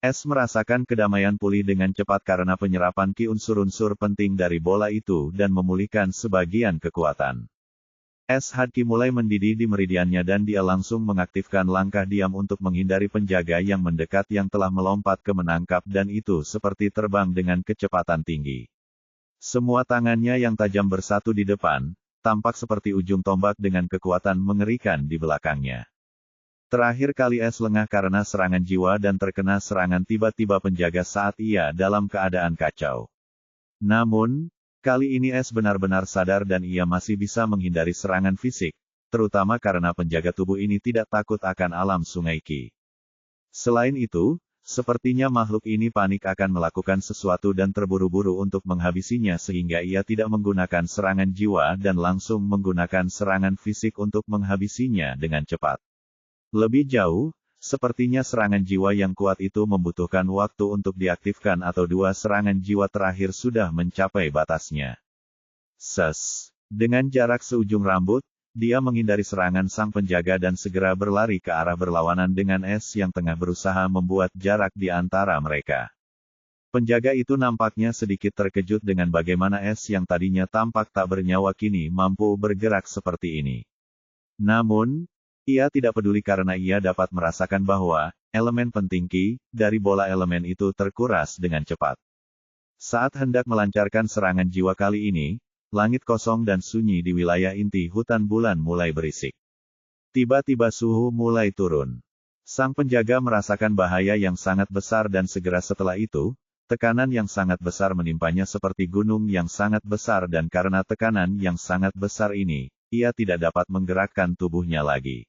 Es merasakan kedamaian pulih dengan cepat karena penyerapan ki unsur-unsur penting dari bola itu dan memulihkan sebagian kekuatan. Es Hadki mulai mendidih di meridiannya dan dia langsung mengaktifkan langkah diam untuk menghindari penjaga yang mendekat yang telah melompat ke menangkap dan itu seperti terbang dengan kecepatan tinggi. Semua tangannya yang tajam bersatu di depan, tampak seperti ujung tombak dengan kekuatan mengerikan di belakangnya. Terakhir kali es lengah karena serangan jiwa dan terkena serangan tiba-tiba penjaga saat ia dalam keadaan kacau. Namun, Kali ini Es benar-benar sadar dan ia masih bisa menghindari serangan fisik, terutama karena penjaga tubuh ini tidak takut akan alam sungai Qi. Selain itu, sepertinya makhluk ini panik akan melakukan sesuatu dan terburu-buru untuk menghabisinya sehingga ia tidak menggunakan serangan jiwa dan langsung menggunakan serangan fisik untuk menghabisinya dengan cepat. Lebih jauh, sepertinya serangan jiwa yang kuat itu membutuhkan waktu untuk diaktifkan atau 2 serangan jiwa terakhir sudah mencapai batasnya. Dengan jarak seujung rambut, dia menghindari serangan sang penjaga dan segera berlari ke arah berlawanan dengan Es yang tengah berusaha membuat jarak di antara mereka. Penjaga itu nampaknya sedikit terkejut dengan bagaimana Es yang tadinya tampak tak bernyawa kini mampu bergerak seperti ini. Namun, ia tidak peduli karena ia dapat merasakan bahwa elemen penting Qi dari bola elemen itu terkuras dengan cepat. Saat hendak melancarkan serangan jiwa kali ini, langit kosong dan sunyi di wilayah inti hutan bulan mulai berisik. Tiba-tiba suhu mulai turun. Sang penjaga merasakan bahaya yang sangat besar dan segera setelah itu, tekanan yang sangat besar menimpanya seperti gunung yang sangat besar dan karena tekanan yang sangat besar ini, ia tidak dapat menggerakkan tubuhnya lagi.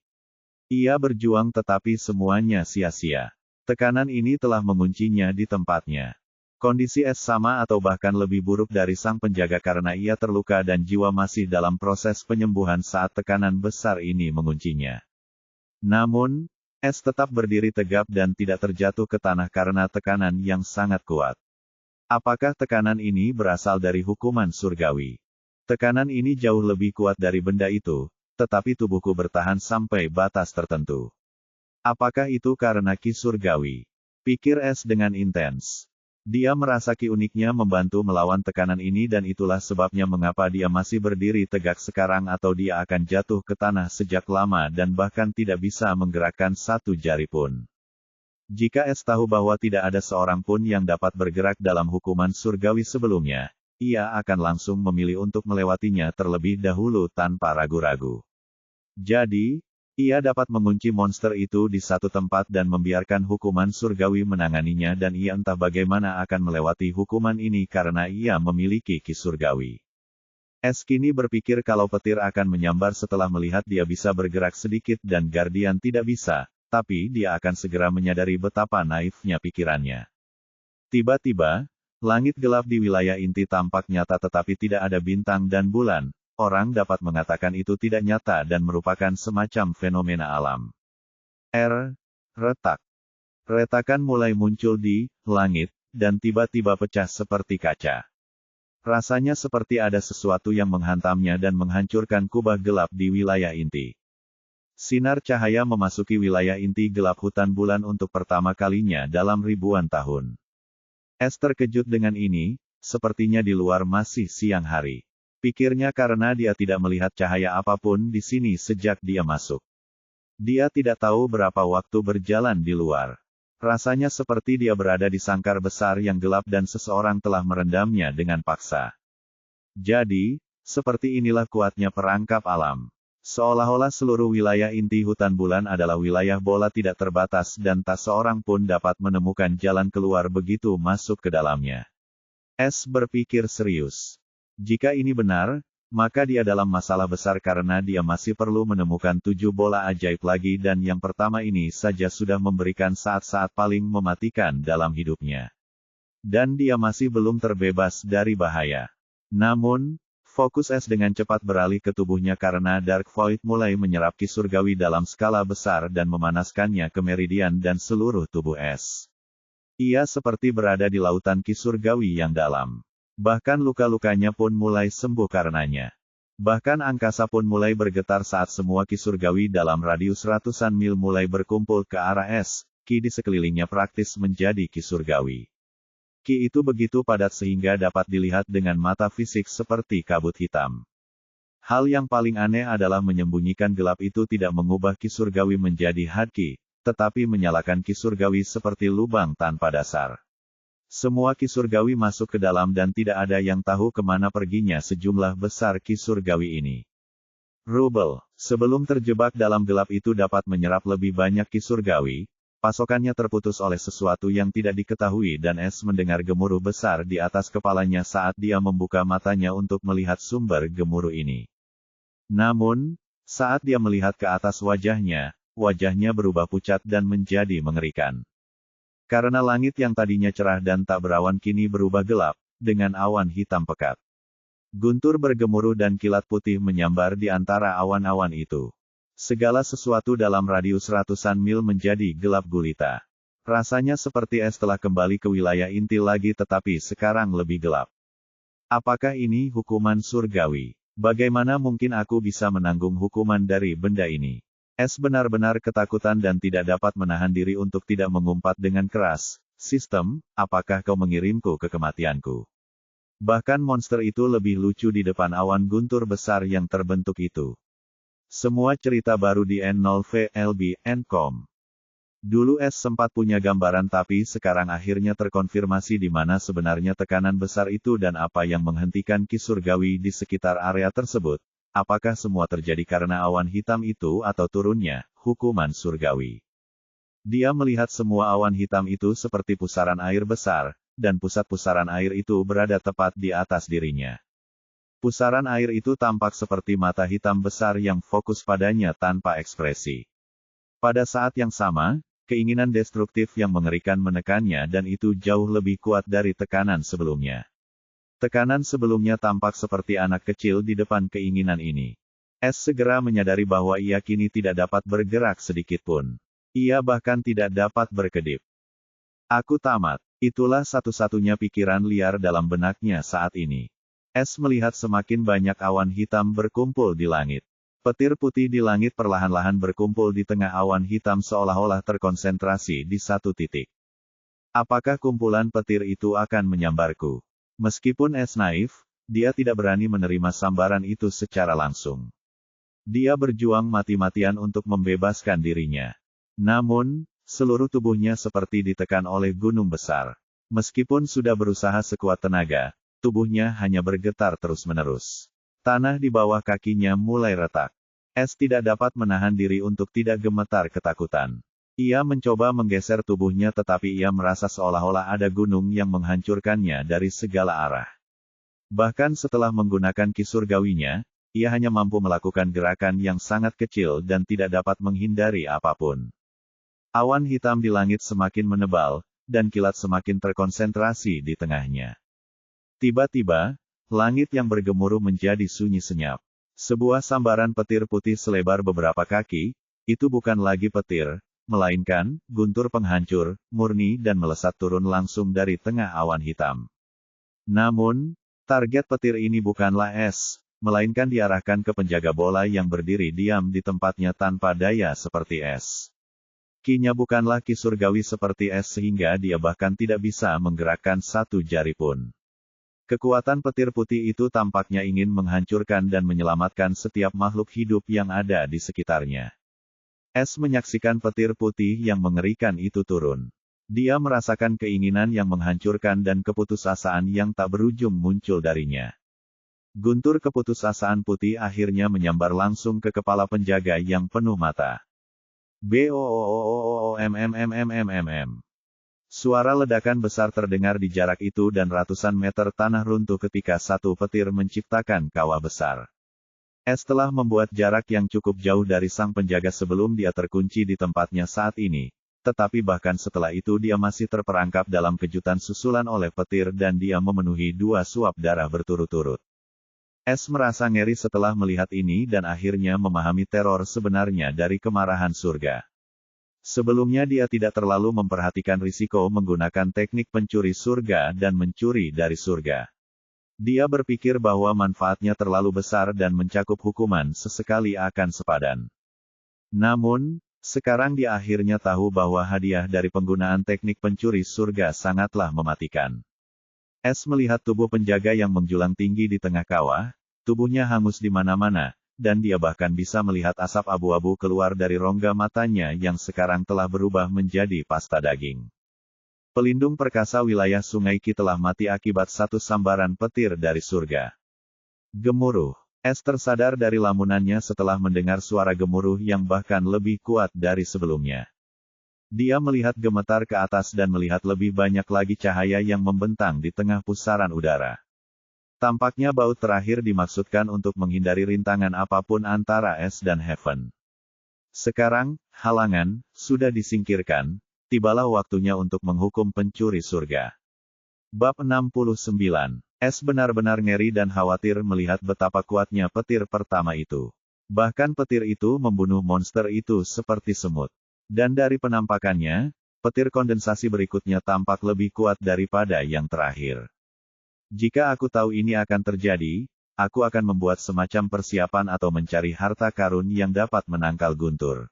Ia berjuang tetapi semuanya sia-sia. Tekanan ini telah menguncinya di tempatnya. Kondisi Es sama atau bahkan lebih buruk dari sang penjaga karena ia terluka dan jiwa masih dalam proses penyembuhan saat tekanan besar ini menguncinya. Namun, Es tetap berdiri tegap dan tidak terjatuh ke tanah karena tekanan yang sangat kuat. Apakah tekanan ini berasal dari hukuman surgawi? Tekanan ini jauh lebih kuat dari benda itu, tetapi tubuhku bertahan sampai batas tertentu. Apakah itu karena Qi surgawi? Pikir Es dengan intens. Dia merasa Qi uniknya membantu melawan tekanan ini dan itulah sebabnya mengapa dia masih berdiri tegak sekarang atau dia akan jatuh ke tanah sejak lama dan bahkan tidak bisa menggerakkan satu jari pun. Jika Es tahu bahwa tidak ada seorang pun yang dapat bergerak dalam hukuman surgawi sebelumnya, ia akan langsung memilih untuk melewatinya terlebih dahulu tanpa ragu-ragu. Jadi, ia dapat mengunci monster itu di satu tempat dan membiarkan hukuman surgawi menanganinya dan ia entah bagaimana akan melewati hukuman ini karena ia memiliki Qi surgawi. Es kini berpikir kalau petir akan menyambar setelah melihat dia bisa bergerak sedikit dan Guardian tidak bisa, tapi dia akan segera menyadari betapa naifnya pikirannya. Tiba-tiba, langit gelap di wilayah inti tampak nyata tetapi tidak ada bintang dan bulan. Orang dapat mengatakan itu tidak nyata dan merupakan semacam fenomena alam. Retak. Retakan mulai muncul di langit, dan tiba-tiba pecah seperti kaca. Rasanya seperti ada sesuatu yang menghantamnya dan menghancurkan kubah gelap di wilayah inti. Sinar cahaya memasuki wilayah inti gelap hutan bulan untuk pertama kalinya dalam ribuan tahun. Es terkejut dengan ini, sepertinya di luar masih siang hari. Pikirnya karena dia tidak melihat cahaya apapun di sini sejak dia masuk. Dia tidak tahu berapa waktu berjalan di luar. Rasanya seperti dia berada di sangkar besar yang gelap dan seseorang telah merendamnya dengan paksa. Jadi, seperti inilah kuatnya perangkap alam. Seolah-olah seluruh wilayah inti hutan bulan adalah wilayah bola tidak terbatas dan tak seorang pun dapat menemukan jalan keluar begitu masuk ke dalamnya. Es berpikir serius. Jika ini benar, maka dia dalam masalah besar karena dia masih perlu menemukan 7 bola ajaib lagi dan yang pertama ini saja sudah memberikan saat-saat paling mematikan dalam hidupnya. Dan dia masih belum terbebas dari bahaya. Namun, fokus Es dengan cepat beralih ke tubuhnya karena Dark Void mulai menyerap Qi surgawi dalam skala besar dan memanaskannya ke meridian dan seluruh tubuh Es. Ia seperti berada di lautan Qi surgawi yang dalam. Bahkan luka-lukanya pun mulai sembuh karenanya. Bahkan angkasa pun mulai bergetar saat semua Qi surgawi dalam radius ratusan mil mulai berkumpul ke arah Es. Qi di sekelilingnya praktis menjadi Qi surgawi. Qi itu begitu padat sehingga dapat dilihat dengan mata fisik seperti kabut hitam. Hal yang paling aneh adalah menyembunyikan gelap itu tidak mengubah Qi surgawi menjadi hard Qi, tetapi menyalakan Qi surgawi seperti lubang tanpa dasar. Semua Qi surgawi masuk ke dalam dan tidak ada yang tahu kemana perginya sejumlah besar Qi surgawi ini. Rubel, sebelum terjebak dalam gelap itu dapat menyerap lebih banyak Qi surgawi, pasokannya terputus oleh sesuatu yang tidak diketahui dan Es mendengar gemuruh besar di atas kepalanya saat dia membuka matanya untuk melihat sumber gemuruh ini. Namun, saat dia melihat ke atas wajahnya berubah pucat dan menjadi mengerikan. Karena langit yang tadinya cerah dan tak berawan kini berubah gelap, dengan awan hitam pekat. Guntur bergemuruh dan kilat putih menyambar di antara awan-awan itu. Segala sesuatu dalam radius ratusan mil menjadi gelap gulita. Rasanya seperti Es telah kembali ke wilayah inti lagi tetapi sekarang lebih gelap. Apakah ini hukuman surgawi? Bagaimana mungkin aku bisa menanggung hukuman dari benda ini? Es benar-benar ketakutan dan tidak dapat menahan diri untuk tidak mengumpat dengan keras. Sistem, apakah kau mengirimku ke kematianku? Bahkan monster itu lebih lucu di depan awan guntur besar yang terbentuk itu. Semua cerita baru di N0VLB.com. Dulu Es sempat punya gambaran tapi sekarang akhirnya terkonfirmasi di mana sebenarnya tekanan besar itu dan apa yang menghentikan ki surgawi di sekitar area tersebut. Apakah semua terjadi karena awan hitam itu atau turunnya hukuman surgawi? Dia melihat semua awan hitam itu seperti pusaran air besar, dan pusat pusaran air itu berada tepat di atas dirinya. Pusaran air itu tampak seperti mata hitam besar yang fokus padanya tanpa ekspresi. Pada saat yang sama, keinginan destruktif yang mengerikan menekannya dan itu jauh lebih kuat dari tekanan sebelumnya. Tekanan sebelumnya tampak seperti anak kecil di depan keinginan ini. Es segera menyadari bahwa ia kini tidak dapat bergerak sedikitpun. Ia bahkan tidak dapat berkedip. Aku tamat. Itulah satu-satunya pikiran liar dalam benaknya saat ini. Es melihat semakin banyak awan hitam berkumpul di langit. Petir putih di langit perlahan-lahan berkumpul di tengah awan hitam seolah-olah terkonsentrasi di satu titik. Apakah kumpulan petir itu akan menyambarku? Meskipun Es naif, dia tidak berani menerima sambaran itu secara langsung. Dia berjuang mati-matian untuk membebaskan dirinya. Namun, seluruh tubuhnya seperti ditekan oleh gunung besar. Meskipun sudah berusaha sekuat tenaga, tubuhnya hanya bergetar terus-menerus. Tanah di bawah kakinya mulai retak. Es tidak dapat menahan diri untuk tidak gemetar ketakutan. Ia mencoba menggeser tubuhnya tetapi ia merasa seolah-olah ada gunung yang menghancurkannya dari segala arah. Bahkan setelah menggunakan ki surgawinya, ia hanya mampu melakukan gerakan yang sangat kecil dan tidak dapat menghindari apapun. Awan hitam di langit semakin menebal, dan kilat semakin terkonsentrasi di tengahnya. Tiba-tiba, langit yang bergemuruh menjadi sunyi senyap. Sebuah sambaran petir putih selebar beberapa kaki, itu bukan lagi petir, melainkan guntur penghancur, murni dan melesat turun langsung dari tengah awan hitam. Namun, target petir ini bukanlah Es, melainkan diarahkan ke penjaga bola yang berdiri diam di tempatnya tanpa daya seperti Es. Ki-nya bukanlah ki surgawi seperti Es sehingga dia bahkan tidak bisa menggerakkan satu jari pun. Kekuatan petir putih itu tampaknya ingin menghancurkan dan menyelamatkan setiap makhluk hidup yang ada di sekitarnya. Es menyaksikan petir putih yang mengerikan itu turun. Dia merasakan keinginan yang menghancurkan dan keputusasaan yang tak berujung muncul darinya. Guntur keputusasaan putih akhirnya menyambar langsung ke kepala penjaga yang penuh mata. BOOOOOMMMMMM. Suara ledakan besar terdengar di jarak itu dan ratusan meter tanah runtuh ketika satu petir menciptakan kawah besar. Es telah membuat jarak yang cukup jauh dari sang penjaga sebelum dia terkunci di tempatnya saat ini, tetapi bahkan setelah itu dia masih terperangkap dalam kejutan susulan oleh petir dan dia memenuhi 2 suap darah berturut-turut. Es merasa ngeri setelah melihat ini dan akhirnya memahami teror sebenarnya dari kemarahan surga. Sebelumnya dia tidak terlalu memperhatikan risiko menggunakan teknik pencuri surga dan mencuri dari surga. Dia berpikir bahwa manfaatnya terlalu besar dan mencakup hukuman sesekali akan sepadan. Namun, sekarang dia akhirnya tahu bahwa hadiah dari penggunaan teknik pencuri surga sangatlah mematikan. Es melihat tubuh penjaga yang menjulang tinggi di tengah kawah, tubuhnya hangus di mana-mana, dan dia bahkan bisa melihat asap abu-abu keluar dari rongga matanya yang sekarang telah berubah menjadi pasta daging. Pelindung perkasa wilayah Sungai Ki telah mati akibat satu sambaran petir dari surga. Gemuruh. Es tersadar dari lamunannya setelah mendengar suara gemuruh yang bahkan lebih kuat dari sebelumnya. Dia melihat gemetar ke atas dan melihat lebih banyak lagi cahaya yang membentang di tengah pusaran udara. Tampaknya baut terakhir dimaksudkan untuk menghindari rintangan apapun antara S dan Heaven. Sekarang, halangan sudah disingkirkan, tibalah waktunya untuk menghukum pencuri surga. Bab 69. S benar-benar ngeri dan khawatir melihat betapa kuatnya petir pertama itu. Bahkan petir itu membunuh monster itu seperti semut. Dan dari penampakannya, petir kondensasi berikutnya tampak lebih kuat daripada yang terakhir. Jika aku tahu ini akan terjadi, aku akan membuat semacam persiapan atau mencari harta karun yang dapat menangkal guntur.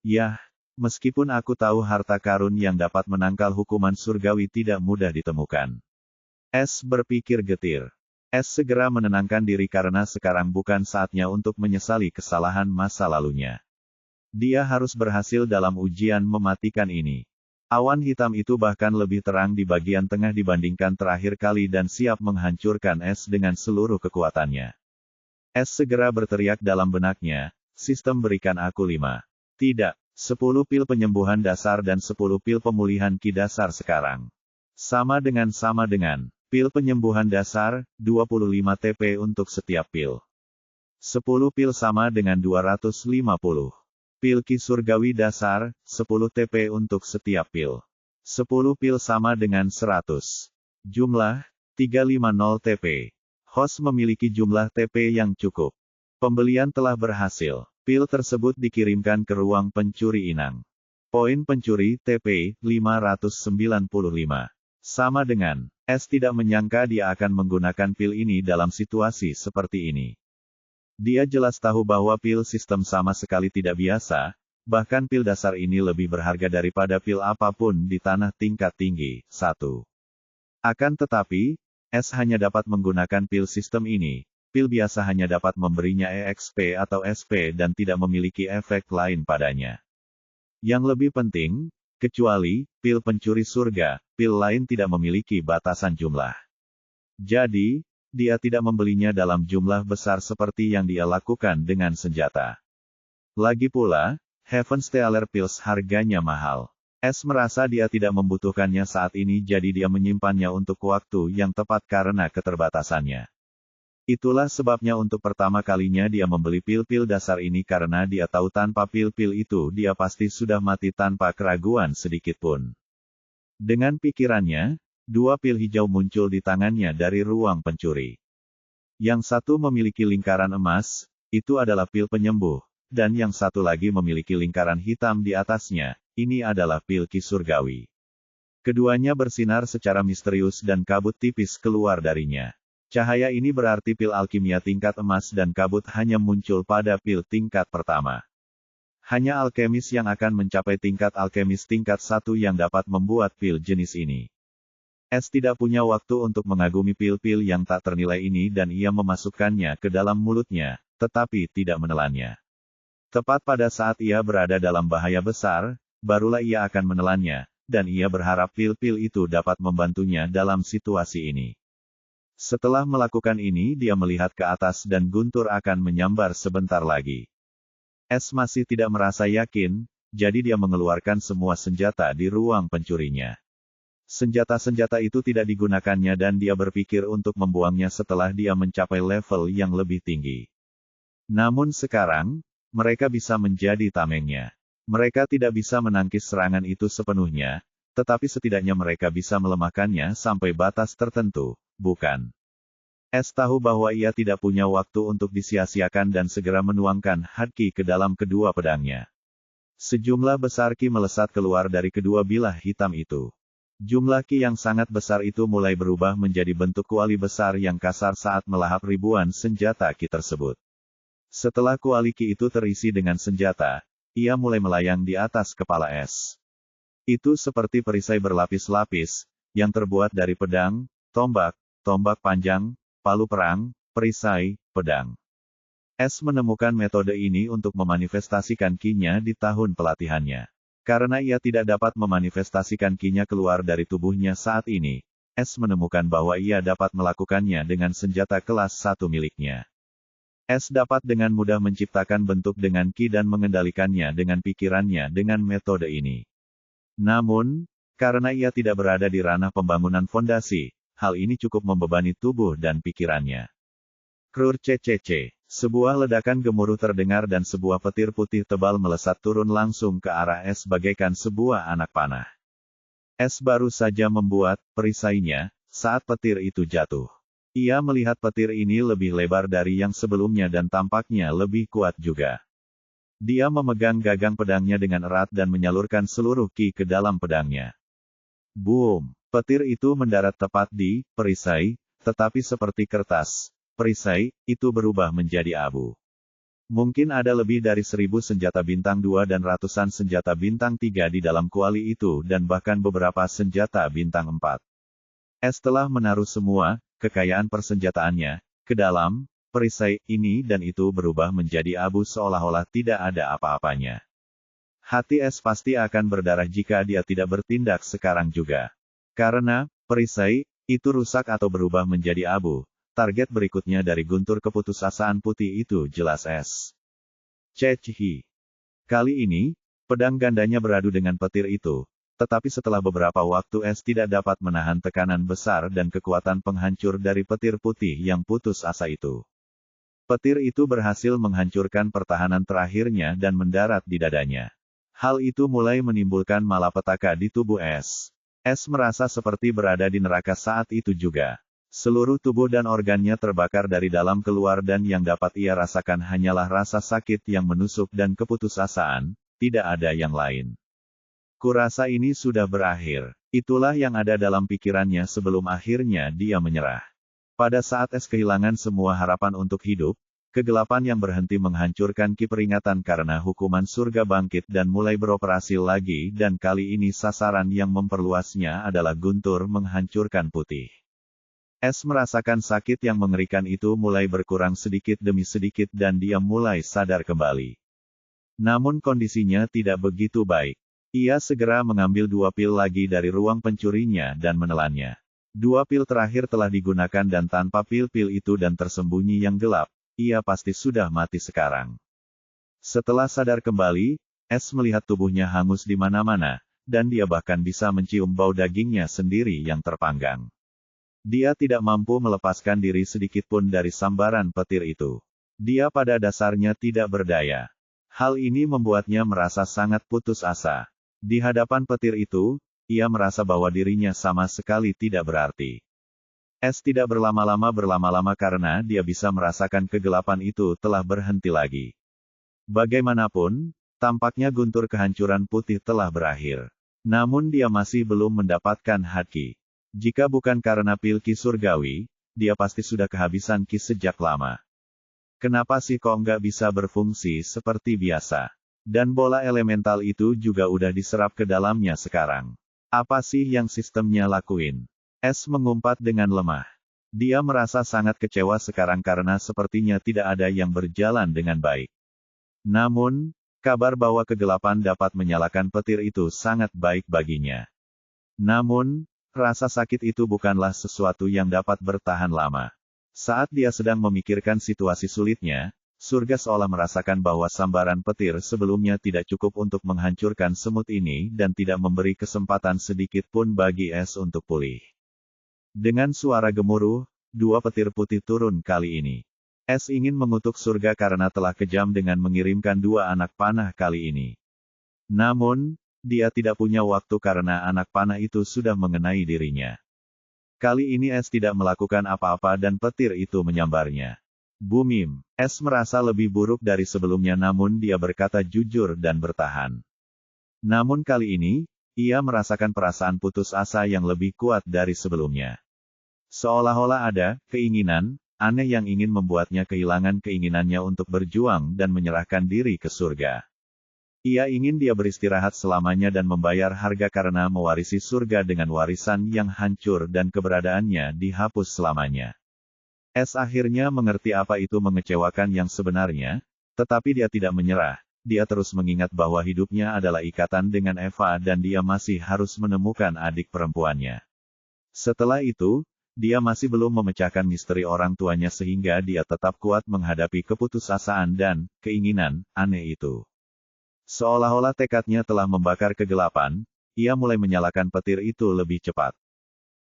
Yah, meskipun aku tahu harta karun yang dapat menangkal hukuman surgawi tidak mudah ditemukan. S berpikir getir. S segera menenangkan diri karena sekarang bukan saatnya untuk menyesali kesalahan masa lalunya. Dia harus berhasil dalam ujian mematikan ini. Awan hitam itu bahkan lebih terang di bagian tengah dibandingkan terakhir kali dan siap menghancurkan S dengan seluruh kekuatannya. S segera berteriak dalam benaknya, sistem berikan aku 5. Tidak, 10 pil penyembuhan dasar dan 10 pil pemulihan ki dasar sekarang. Sama dengan pil penyembuhan dasar, 25 TP untuk setiap pil. 10 pil sama dengan 250. Pil ki surgawi dasar, 10 TP untuk setiap pil. 10 pil sama dengan 100. Jumlah, 350 TP. Host memiliki jumlah TP yang cukup. Pembelian telah berhasil. Pil tersebut dikirimkan ke ruang pencuri inang. Poin pencuri, TP, 595. Sama dengan, S tidak menyangka dia akan menggunakan pil ini dalam situasi seperti ini. Dia jelas tahu bahwa pil sistem sama sekali tidak biasa, bahkan pil dasar ini lebih berharga daripada pil apapun di tanah tingkat tinggi. 1. Akan tetapi, S hanya dapat menggunakan pil sistem ini. Pil biasa hanya dapat memberinya EXP atau SP dan tidak memiliki efek lain padanya. Yang lebih penting, kecuali pil pencuri surga, pil lain tidak memiliki batasan jumlah. Jadi, dia tidak membelinya dalam jumlah besar seperti yang dia lakukan dengan senjata. Lagi pula, Heaven Stellar Pills harganya mahal. S merasa dia tidak membutuhkannya saat ini jadi dia menyimpannya untuk waktu yang tepat karena keterbatasannya. Itulah sebabnya untuk pertama kalinya dia membeli pil-pil dasar ini karena dia tahu tanpa pil-pil itu dia pasti sudah mati tanpa keraguan sedikitpun. Dengan pikirannya, 2 pil hijau muncul di tangannya dari ruang pencuri. Yang satu memiliki lingkaran emas, itu adalah pil penyembuh, dan yang satu lagi memiliki lingkaran hitam di atasnya, ini adalah pil ki surgawi. Keduanya bersinar secara misterius dan kabut tipis keluar darinya. Cahaya ini berarti pil alkimia tingkat emas dan kabut hanya muncul pada pil tingkat pertama. Hanya alkemis yang akan mencapai tingkat alkemis tingkat 1 yang dapat membuat pil jenis ini. S tidak punya waktu untuk mengagumi pil-pil yang tak ternilai ini dan ia memasukkannya ke dalam mulutnya, tetapi tidak menelannya. Tepat pada saat ia berada dalam bahaya besar, barulah ia akan menelannya, dan ia berharap pil-pil itu dapat membantunya dalam situasi ini. Setelah melakukan ini dia melihat ke atas dan guntur akan menyambar sebentar lagi. S masih tidak merasa yakin, jadi dia mengeluarkan semua senjata di ruang pencurinya. Senjata-senjata itu tidak digunakannya dan dia berpikir untuk membuangnya setelah dia mencapai level yang lebih tinggi. Namun sekarang, mereka bisa menjadi tamengnya. Mereka tidak bisa menangkis serangan itu sepenuhnya, tetapi setidaknya mereka bisa melemahkannya sampai batas tertentu, bukan? S tahu bahwa ia tidak punya waktu untuk disia-siakan dan segera menuangkan haki ke dalam kedua pedangnya. Sejumlah besar ki melesat keluar dari kedua bilah hitam itu. Jumlah ki yang sangat besar itu mulai berubah menjadi bentuk kuali besar yang kasar saat melahap ribuan senjata ki tersebut. Setelah kuali ki itu terisi dengan senjata, ia mulai melayang di atas kepala S. Itu seperti perisai berlapis-lapis, yang terbuat dari pedang, tombak, tombak panjang, palu perang, perisai, pedang. S menemukan metode ini untuk memanifestasikan ki-nya di tahun pelatihannya. Karena ia tidak dapat memanifestasikan ki-nya keluar dari tubuhnya saat ini, S menemukan bahwa ia dapat melakukannya dengan senjata kelas 1 miliknya. S dapat dengan mudah menciptakan bentuk dengan ki dan mengendalikannya dengan pikirannya dengan metode ini. Namun, karena ia tidak berada di ranah pembangunan fondasi, hal ini cukup membebani tubuh dan pikirannya. Krur CCC. Sebuah ledakan gemuruh terdengar dan sebuah petir putih tebal melesat turun langsung ke arah es bagaikan sebuah anak panah. Es baru saja membuat perisainya saat petir itu jatuh. Ia melihat petir ini lebih lebar dari yang sebelumnya dan tampaknya lebih kuat juga. Dia memegang gagang pedangnya dengan erat dan menyalurkan seluruh ki ke dalam pedangnya. Boom! Petir itu mendarat tepat di perisai, tetapi seperti kertas, perisai itu berubah menjadi abu. Mungkin ada lebih dari 1000 senjata bintang 2 dan ratusan senjata bintang 3 di dalam kuali itu dan bahkan beberapa senjata bintang 4. Es telah menaruh semua kekayaan persenjataannya ke dalam perisai ini dan itu berubah menjadi abu seolah-olah tidak ada apa-apanya. Hati es pasti akan berdarah jika dia tidak bertindak sekarang juga. Karena perisai itu rusak atau berubah menjadi abu. Target berikutnya dari guntur keputusasaan putih itu jelas es. Cechi. Kali ini, pedang gandanya beradu dengan petir itu, tetapi setelah beberapa waktu es tidak dapat menahan tekanan besar dan kekuatan penghancur dari petir putih yang putus asa itu. Petir itu berhasil menghancurkan pertahanan terakhirnya dan mendarat di dadanya. Hal itu mulai menimbulkan malapetaka di tubuh es. Es merasa seperti berada di neraka saat itu juga. Seluruh tubuh dan organnya terbakar dari dalam keluar dan yang dapat ia rasakan hanyalah rasa sakit yang menusuk dan keputusasaan, tidak ada yang lain. Kurasa ini sudah berakhir. Itulah yang ada dalam pikirannya sebelum akhirnya dia menyerah. Pada saat es kehilangan semua harapan untuk hidup, kegelapan yang berhenti menghancurkan ki peringatan karena hukuman surga bangkit dan mulai beroperasi lagi dan kali ini sasaran yang memperluasnya adalah guntur menghancurkan putih. Es merasakan sakit yang mengerikan itu mulai berkurang sedikit demi sedikit dan dia mulai sadar kembali. Namun kondisinya tidak begitu baik. Ia segera mengambil 2 pil lagi dari ruang pencurinya dan menelannya. 2 pil terakhir telah digunakan dan tanpa pil-pil itu dan tersembunyi yang gelap, ia pasti sudah mati sekarang. Setelah sadar kembali, Es melihat tubuhnya hangus di mana-mana, dan dia bahkan bisa mencium bau dagingnya sendiri yang terpanggang. Dia tidak mampu melepaskan diri sedikitpun dari sambaran petir itu. Dia pada dasarnya tidak berdaya. Hal ini membuatnya merasa sangat putus asa. Di hadapan petir itu, ia merasa bahwa dirinya sama sekali tidak berarti. Es tidak berlama-lama karena dia bisa merasakan kegelapan itu telah berhenti lagi. Bagaimanapun, tampaknya guntur kehancuran putih telah berakhir. Namun dia masih belum mendapatkan haki. Jika bukan karena pil ki surgawi, dia pasti sudah kehabisan ki sejak lama. Kenapa sih kok nggak bisa berfungsi seperti biasa? Dan bola elemental itu juga udah diserap ke dalamnya sekarang. Apa sih yang sistemnya lakuin? Es mengumpat dengan lemah. Dia merasa sangat kecewa sekarang karena sepertinya tidak ada yang berjalan dengan baik. Namun, kabar bahwa kegelapan dapat menyalakan petir itu sangat baik baginya. Namun, rasa sakit itu bukanlah sesuatu yang dapat bertahan lama. Saat dia sedang memikirkan situasi sulitnya, surga seolah merasakan bahwa sambaran petir sebelumnya tidak cukup untuk menghancurkan semut ini dan tidak memberi kesempatan sedikit pun bagi es untuk pulih. Dengan suara gemuruh, 2 petir putih turun kali ini. Es ingin mengutuk surga karena telah kejam dengan mengirimkan 2 anak panah kali ini. Namun, dia tidak punya waktu karena anak panah itu sudah mengenai dirinya. Kali ini Es tidak melakukan apa-apa dan petir itu menyambarnya. Bumim, Es merasa lebih buruk dari sebelumnya namun dia berkata jujur dan bertahan. Namun kali ini, ia merasakan perasaan putus asa yang lebih kuat dari sebelumnya. Seolah-olah ada keinginan aneh yang ingin membuatnya kehilangan keinginannya untuk berjuang dan menyerahkan diri ke surga. Ia ingin dia beristirahat selamanya dan membayar harga karena mewarisi surga dengan warisan yang hancur dan keberadaannya dihapus selamanya. Es akhirnya mengerti apa itu mengecewakan yang sebenarnya, tetapi dia tidak menyerah. Dia terus mengingat bahwa hidupnya adalah ikatan dengan Eva dan dia masih harus menemukan adik perempuannya. Setelah itu, dia masih belum memecahkan misteri orang tuanya sehingga dia tetap kuat menghadapi keputusasaan dan keinginan aneh itu. Seolah-olah tekadnya telah membakar kegelapan, ia mulai menyalakan petir itu lebih cepat.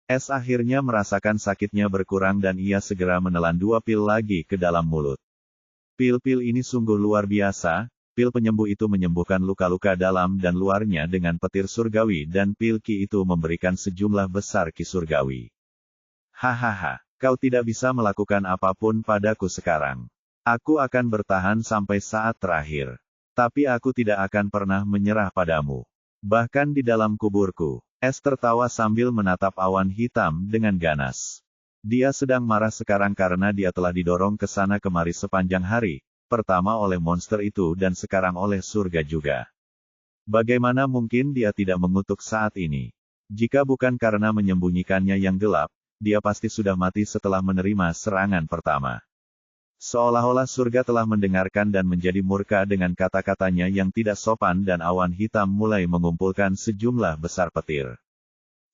Es akhirnya merasakan sakitnya berkurang dan ia segera menelan 2 pil lagi ke dalam mulut. Pil-pil ini sungguh luar biasa, pil penyembuh itu menyembuhkan luka-luka dalam dan luarnya dengan petir surgawi dan pil ki itu memberikan sejumlah besar ki surgawi. Hahaha, kau tidak bisa melakukan apapun padaku sekarang. Aku akan bertahan sampai saat terakhir. Tapi aku tidak akan pernah menyerah padamu. Bahkan di dalam kuburku, Es tertawa sambil menatap awan hitam dengan ganas. Dia sedang marah sekarang karena dia telah didorong ke sana kemari sepanjang hari, pertama oleh monster itu dan sekarang oleh surga juga. Bagaimana mungkin dia tidak mengutuk saat ini? Jika bukan karena menyembunyikannya yang gelap, dia pasti sudah mati setelah menerima serangan pertama. Seolah-olah surga telah mendengarkan dan menjadi murka dengan kata-katanya yang tidak sopan dan awan hitam mulai mengumpulkan sejumlah besar petir.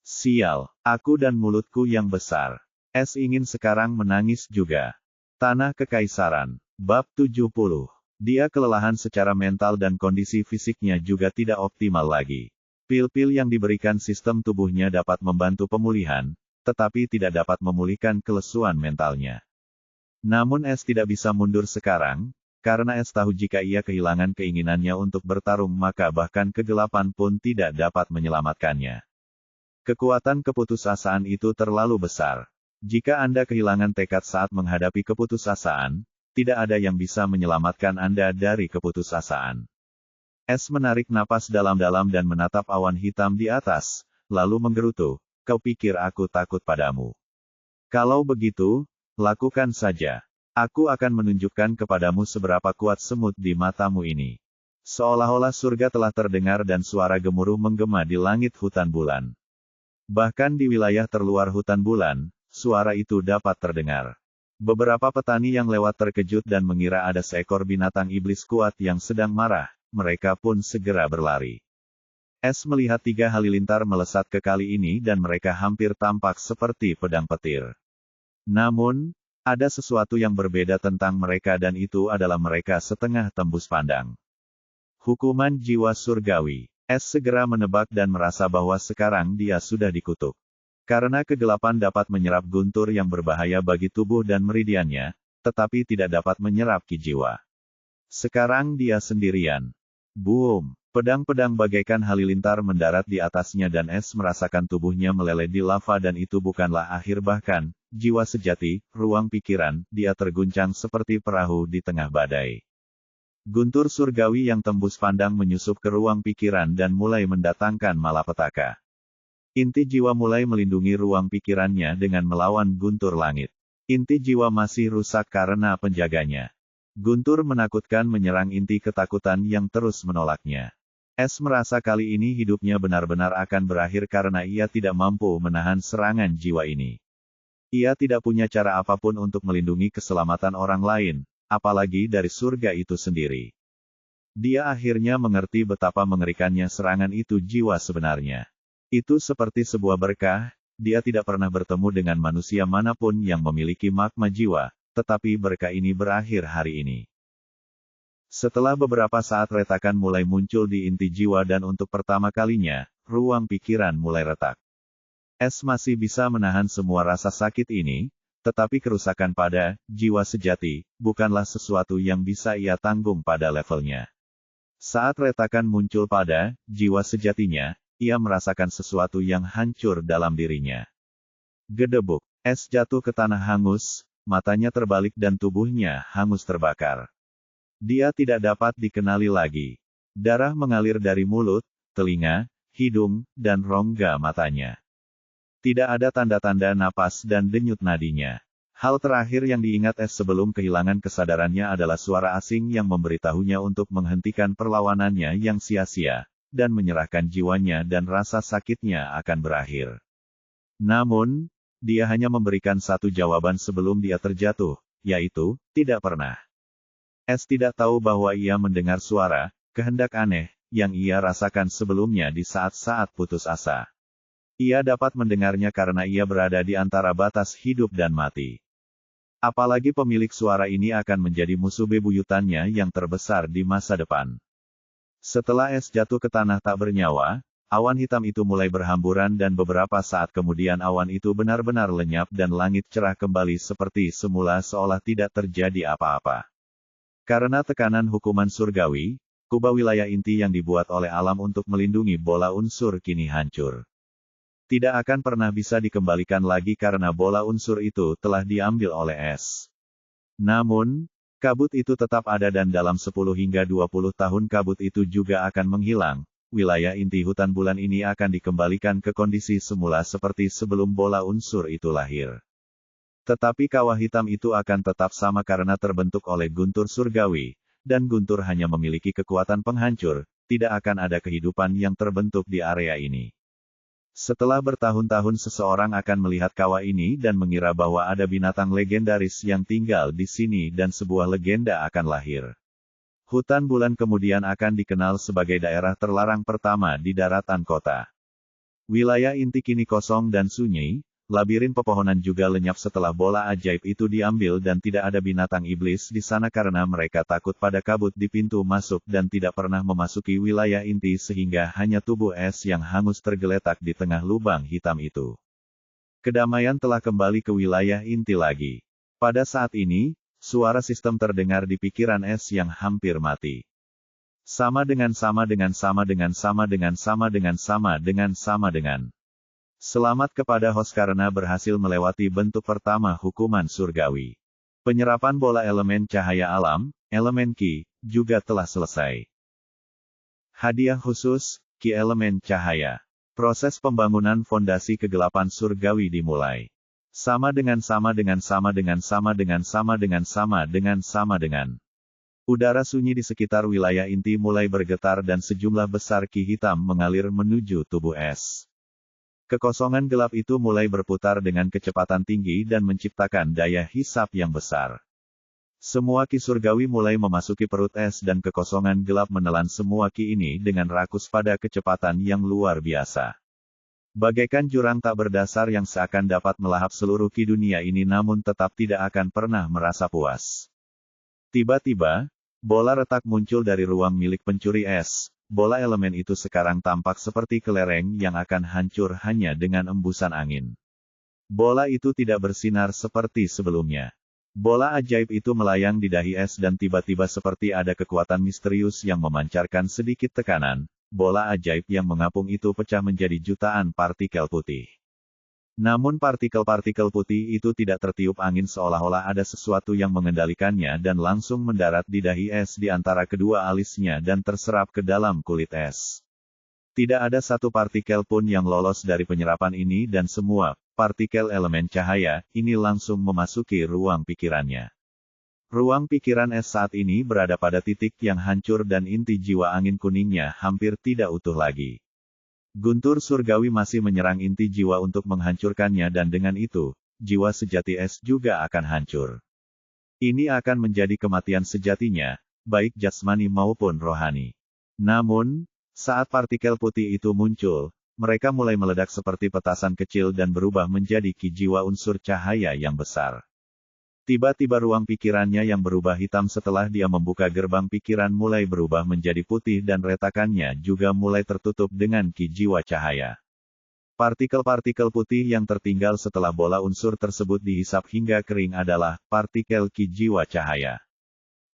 Sial, aku dan mulutku yang besar. Es ingin sekarang menangis juga. Tanah Kekaisaran. Bab 70. Dia kelelahan secara mental dan kondisi fisiknya juga tidak optimal lagi. Pil-pil yang diberikan sistem tubuhnya dapat membantu pemulihan, tetapi tidak dapat memulihkan kelesuan mentalnya. Namun Es tidak bisa mundur sekarang, karena Es tahu jika ia kehilangan keinginannya untuk bertarung maka bahkan kegelapan pun tidak dapat menyelamatkannya. Kekuatan keputusasaan itu terlalu besar. Jika Anda kehilangan tekad saat menghadapi keputusasaan, tidak ada yang bisa menyelamatkan Anda dari keputusasaan. Es menarik napas dalam-dalam dan menatap awan hitam di atas, lalu menggerutu, kau pikir aku takut padamu? Kalau begitu, lakukan saja. Aku akan menunjukkan kepadamu seberapa kuat semut di matamu ini. Seolah-olah surga telah terdengar dan suara gemuruh menggema di langit hutan bulan. Bahkan di wilayah terluar hutan bulan, suara itu dapat terdengar. Beberapa petani yang lewat terkejut dan mengira ada seekor binatang iblis kuat yang sedang marah, mereka pun segera berlari. Es melihat 3 halilintar melesat ke kali ini dan mereka hampir tampak seperti pedang petir. Namun, ada sesuatu yang berbeda tentang mereka dan itu adalah mereka setengah tembus pandang. Hukuman jiwa surgawi. Es segera menebak dan merasa bahwa sekarang dia sudah dikutuk. Karena kegelapan dapat menyerap guntur yang berbahaya bagi tubuh dan meridiannya, tetapi tidak dapat menyerap ki jiwa. Sekarang dia sendirian. Boom! Pedang-pedang bagaikan halilintar mendarat di atasnya dan Es merasakan tubuhnya meleleh di lava dan itu bukanlah akhir bahkan, jiwa sejati, ruang pikiran, dia terguncang seperti perahu di tengah badai. Guntur surgawi yang tembus pandang menyusup ke ruang pikiran dan mulai mendatangkan malapetaka. Inti jiwa mulai melindungi ruang pikirannya dengan melawan guntur langit. Inti jiwa masih rusak karena penjaganya. Guntur menakutkan menyerang inti ketakutan yang terus menolaknya. Es merasa kali ini hidupnya benar-benar akan berakhir karena ia tidak mampu menahan serangan jiwa ini. Ia tidak punya cara apapun untuk melindungi keselamatan orang lain, apalagi dari surga itu sendiri. Dia akhirnya mengerti betapa mengerikannya serangan itu jiwa sebenarnya. Itu seperti sebuah berkah, dia tidak pernah bertemu dengan manusia manapun yang memiliki magma jiwa, tetapi berkah ini berakhir hari ini. Setelah beberapa saat retakan mulai muncul di inti jiwa dan untuk pertama kalinya, ruang pikiran mulai retak. Es masih bisa menahan semua rasa sakit ini, tetapi kerusakan pada jiwa sejati bukanlah sesuatu yang bisa ia tanggung pada levelnya. Saat retakan muncul pada jiwa sejatinya, ia merasakan sesuatu yang hancur dalam dirinya. Gedebuk, Es jatuh ke tanah hangus, matanya terbalik dan tubuhnya hangus terbakar. Dia tidak dapat dikenali lagi. Darah mengalir dari mulut, telinga, hidung, dan rongga matanya. Tidak ada tanda-tanda napas dan denyut nadinya. Hal terakhir yang diingat Es sebelum kehilangan kesadarannya adalah suara asing yang memberitahunya untuk menghentikan perlawanannya yang sia-sia, dan menyerahkan jiwanya dan rasa sakitnya akan berakhir. Namun, dia hanya memberikan satu jawaban sebelum dia terjatuh, yaitu, tidak pernah. Es tidak tahu bahwa ia mendengar suara, kehendak aneh, yang ia rasakan sebelumnya di saat-saat putus asa. Ia dapat mendengarnya karena ia berada di antara batas hidup dan mati. Apalagi pemilik suara ini akan menjadi musuh bebuyutannya yang terbesar di masa depan. Setelah Es jatuh ke tanah tak bernyawa, Awan hitam itu mulai berhamburan dan beberapa saat kemudian awan itu benar-benar lenyap dan langit cerah kembali seperti semula seolah tidak terjadi apa-apa. Karena tekanan hukuman surgawi, kubah wilayah inti yang dibuat oleh alam untuk melindungi bola unsur kini hancur. Tidak akan pernah bisa dikembalikan lagi karena bola unsur itu telah diambil oleh es. Namun, kabut itu tetap ada dan dalam 10 hingga 20 tahun kabut itu juga akan menghilang. Wilayah inti hutan bulan ini akan dikembalikan ke kondisi semula seperti sebelum bola unsur itu lahir. Tetapi kawah hitam itu akan tetap sama karena terbentuk oleh guntur surgawi, dan guntur hanya memiliki kekuatan penghancur, tidak akan ada kehidupan yang terbentuk di area ini. Setelah bertahun-tahun seseorang akan melihat kawah ini dan mengira bahwa ada binatang legendaris yang tinggal di sini dan sebuah legenda akan lahir. Hutan bulan kemudian akan dikenal sebagai daerah terlarang pertama di daratan kota. Wilayah inti kini kosong dan sunyi, labirin pepohonan juga lenyap setelah bola ajaib itu diambil dan tidak ada binatang iblis di sana karena mereka takut pada kabut di pintu masuk dan tidak pernah memasuki wilayah inti sehingga hanya tubuh es yang hangus tergeletak di tengah lubang hitam itu. Kedamaian telah kembali ke wilayah inti lagi. Pada saat ini, suara sistem terdengar di pikiran es yang hampir mati. Sama dengan. Selamat kepada host karena berhasil melewati bentuk pertama hukuman surgawi. Penyerapan bola elemen cahaya alam, elemen Ki, juga telah selesai. Hadiah khusus, Ki elemen cahaya. Proses pembangunan fondasi kegelapan surgawi dimulai. Sama dengan. Udara sunyi di sekitar wilayah inti mulai bergetar dan sejumlah besar ki hitam mengalir menuju tubuh es. Kekosongan gelap itu mulai berputar dengan kecepatan tinggi dan menciptakan daya hisap yang besar. Semua ki surgawi mulai memasuki perut es dan kekosongan gelap menelan semua ki ini dengan rakus pada kecepatan yang luar biasa. Bagaikan jurang tak berdasar yang seakan dapat melahap seluruh ki dunia ini namun tetap tidak akan pernah merasa puas. Tiba-tiba, bola retak muncul dari ruang milik pencuri es. Bola elemen itu sekarang tampak seperti kelereng yang akan hancur hanya dengan embusan angin. Bola itu tidak bersinar seperti sebelumnya. Bola ajaib itu melayang di dahi es dan tiba-tiba seperti ada kekuatan misterius yang memancarkan sedikit tekanan. Bola ajaib yang mengapung itu pecah menjadi jutaan partikel putih. Namun partikel-partikel putih itu tidak tertiup angin seolah-olah ada sesuatu yang mengendalikannya dan langsung mendarat di dahi es di antara kedua alisnya dan terserap ke dalam kulit es. Tidak ada satu partikel pun yang lolos dari penyerapan ini dan semua partikel elemen cahaya ini langsung memasuki ruang pikirannya. Ruang pikiran es saat ini berada pada titik yang hancur dan inti jiwa angin kuningnya hampir tidak utuh lagi. Guntur surgawi masih menyerang inti jiwa untuk menghancurkannya dan dengan itu, jiwa sejati es juga akan hancur. Ini akan menjadi kematian sejatinya, baik jasmani maupun rohani. Namun, saat partikel putih itu muncul, mereka mulai meledak seperti petasan kecil dan berubah menjadi ki jiwa unsur cahaya yang besar. Tiba-tiba ruang pikirannya yang berubah hitam setelah dia membuka gerbang pikiran mulai berubah menjadi putih dan retakannya juga mulai tertutup dengan ki jiwa cahaya. Partikel-partikel putih yang tertinggal setelah bola unsur tersebut dihisap hingga kering adalah partikel ki jiwa cahaya.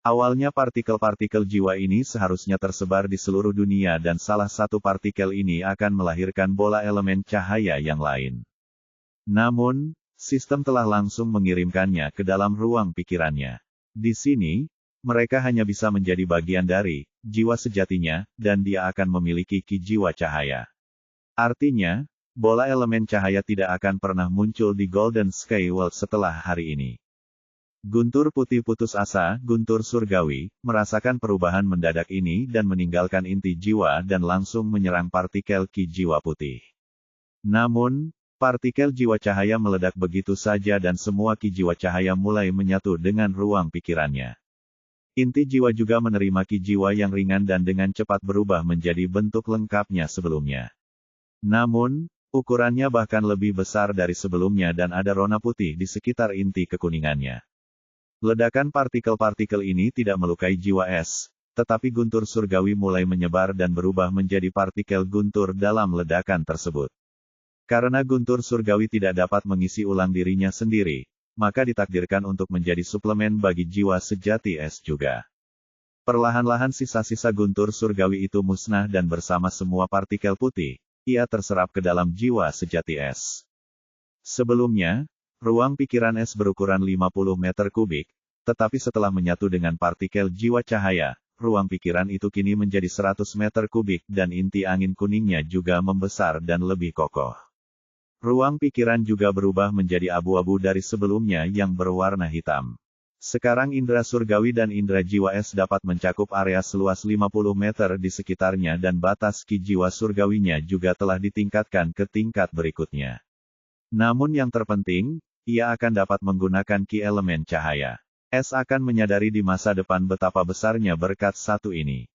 Awalnya partikel-partikel jiwa ini seharusnya tersebar di seluruh dunia dan salah satu partikel ini akan melahirkan bola elemen cahaya yang lain. Namun, sistem telah langsung mengirimkannya ke dalam ruang pikirannya. Di sini, mereka hanya bisa menjadi bagian dari jiwa sejatinya, dan dia akan memiliki ki jiwa cahaya. Artinya, bola elemen cahaya tidak akan pernah muncul di Golden Sky World setelah hari ini. Guntur putih putus asa, guntur surgawi, merasakan perubahan mendadak ini dan meninggalkan inti jiwa dan langsung menyerang partikel ki jiwa putih. Namun, partikel jiwa cahaya meledak begitu saja dan semua ki jiwa cahaya mulai menyatu dengan ruang pikirannya. Inti jiwa juga menerima ki jiwa yang ringan dan dengan cepat berubah menjadi bentuk lengkapnya sebelumnya. Namun, ukurannya bahkan lebih besar dari sebelumnya dan ada rona putih di sekitar inti kekuningannya. Ledakan partikel-partikel ini tidak melukai jiwa es. tetapi guntur surgawi mulai menyebar dan berubah menjadi partikel guntur dalam ledakan tersebut. Karena guntur surgawi tidak dapat mengisi ulang dirinya sendiri, maka ditakdirkan untuk menjadi suplemen bagi jiwa sejati es juga. Perlahan-lahan sisa-sisa guntur surgawi itu musnah dan bersama semua partikel putih, ia terserap ke dalam jiwa sejati es. Sebelumnya, ruang pikiran es berukuran 50 meter kubik, tetapi setelah menyatu dengan partikel jiwa cahaya, ruang pikiran itu kini menjadi 100 meter kubik dan inti angin kuningnya juga membesar dan lebih kokoh. Ruang pikiran juga berubah menjadi abu-abu dari sebelumnya yang berwarna hitam. Sekarang indera surgawi dan indera jiwa es dapat mencakup area seluas 50 meter di sekitarnya dan batas ki jiwa surgawinya juga telah ditingkatkan ke tingkat berikutnya. Namun yang terpenting, ia akan dapat menggunakan ki elemen cahaya. Es akan menyadari di masa depan betapa besarnya berkat satu ini.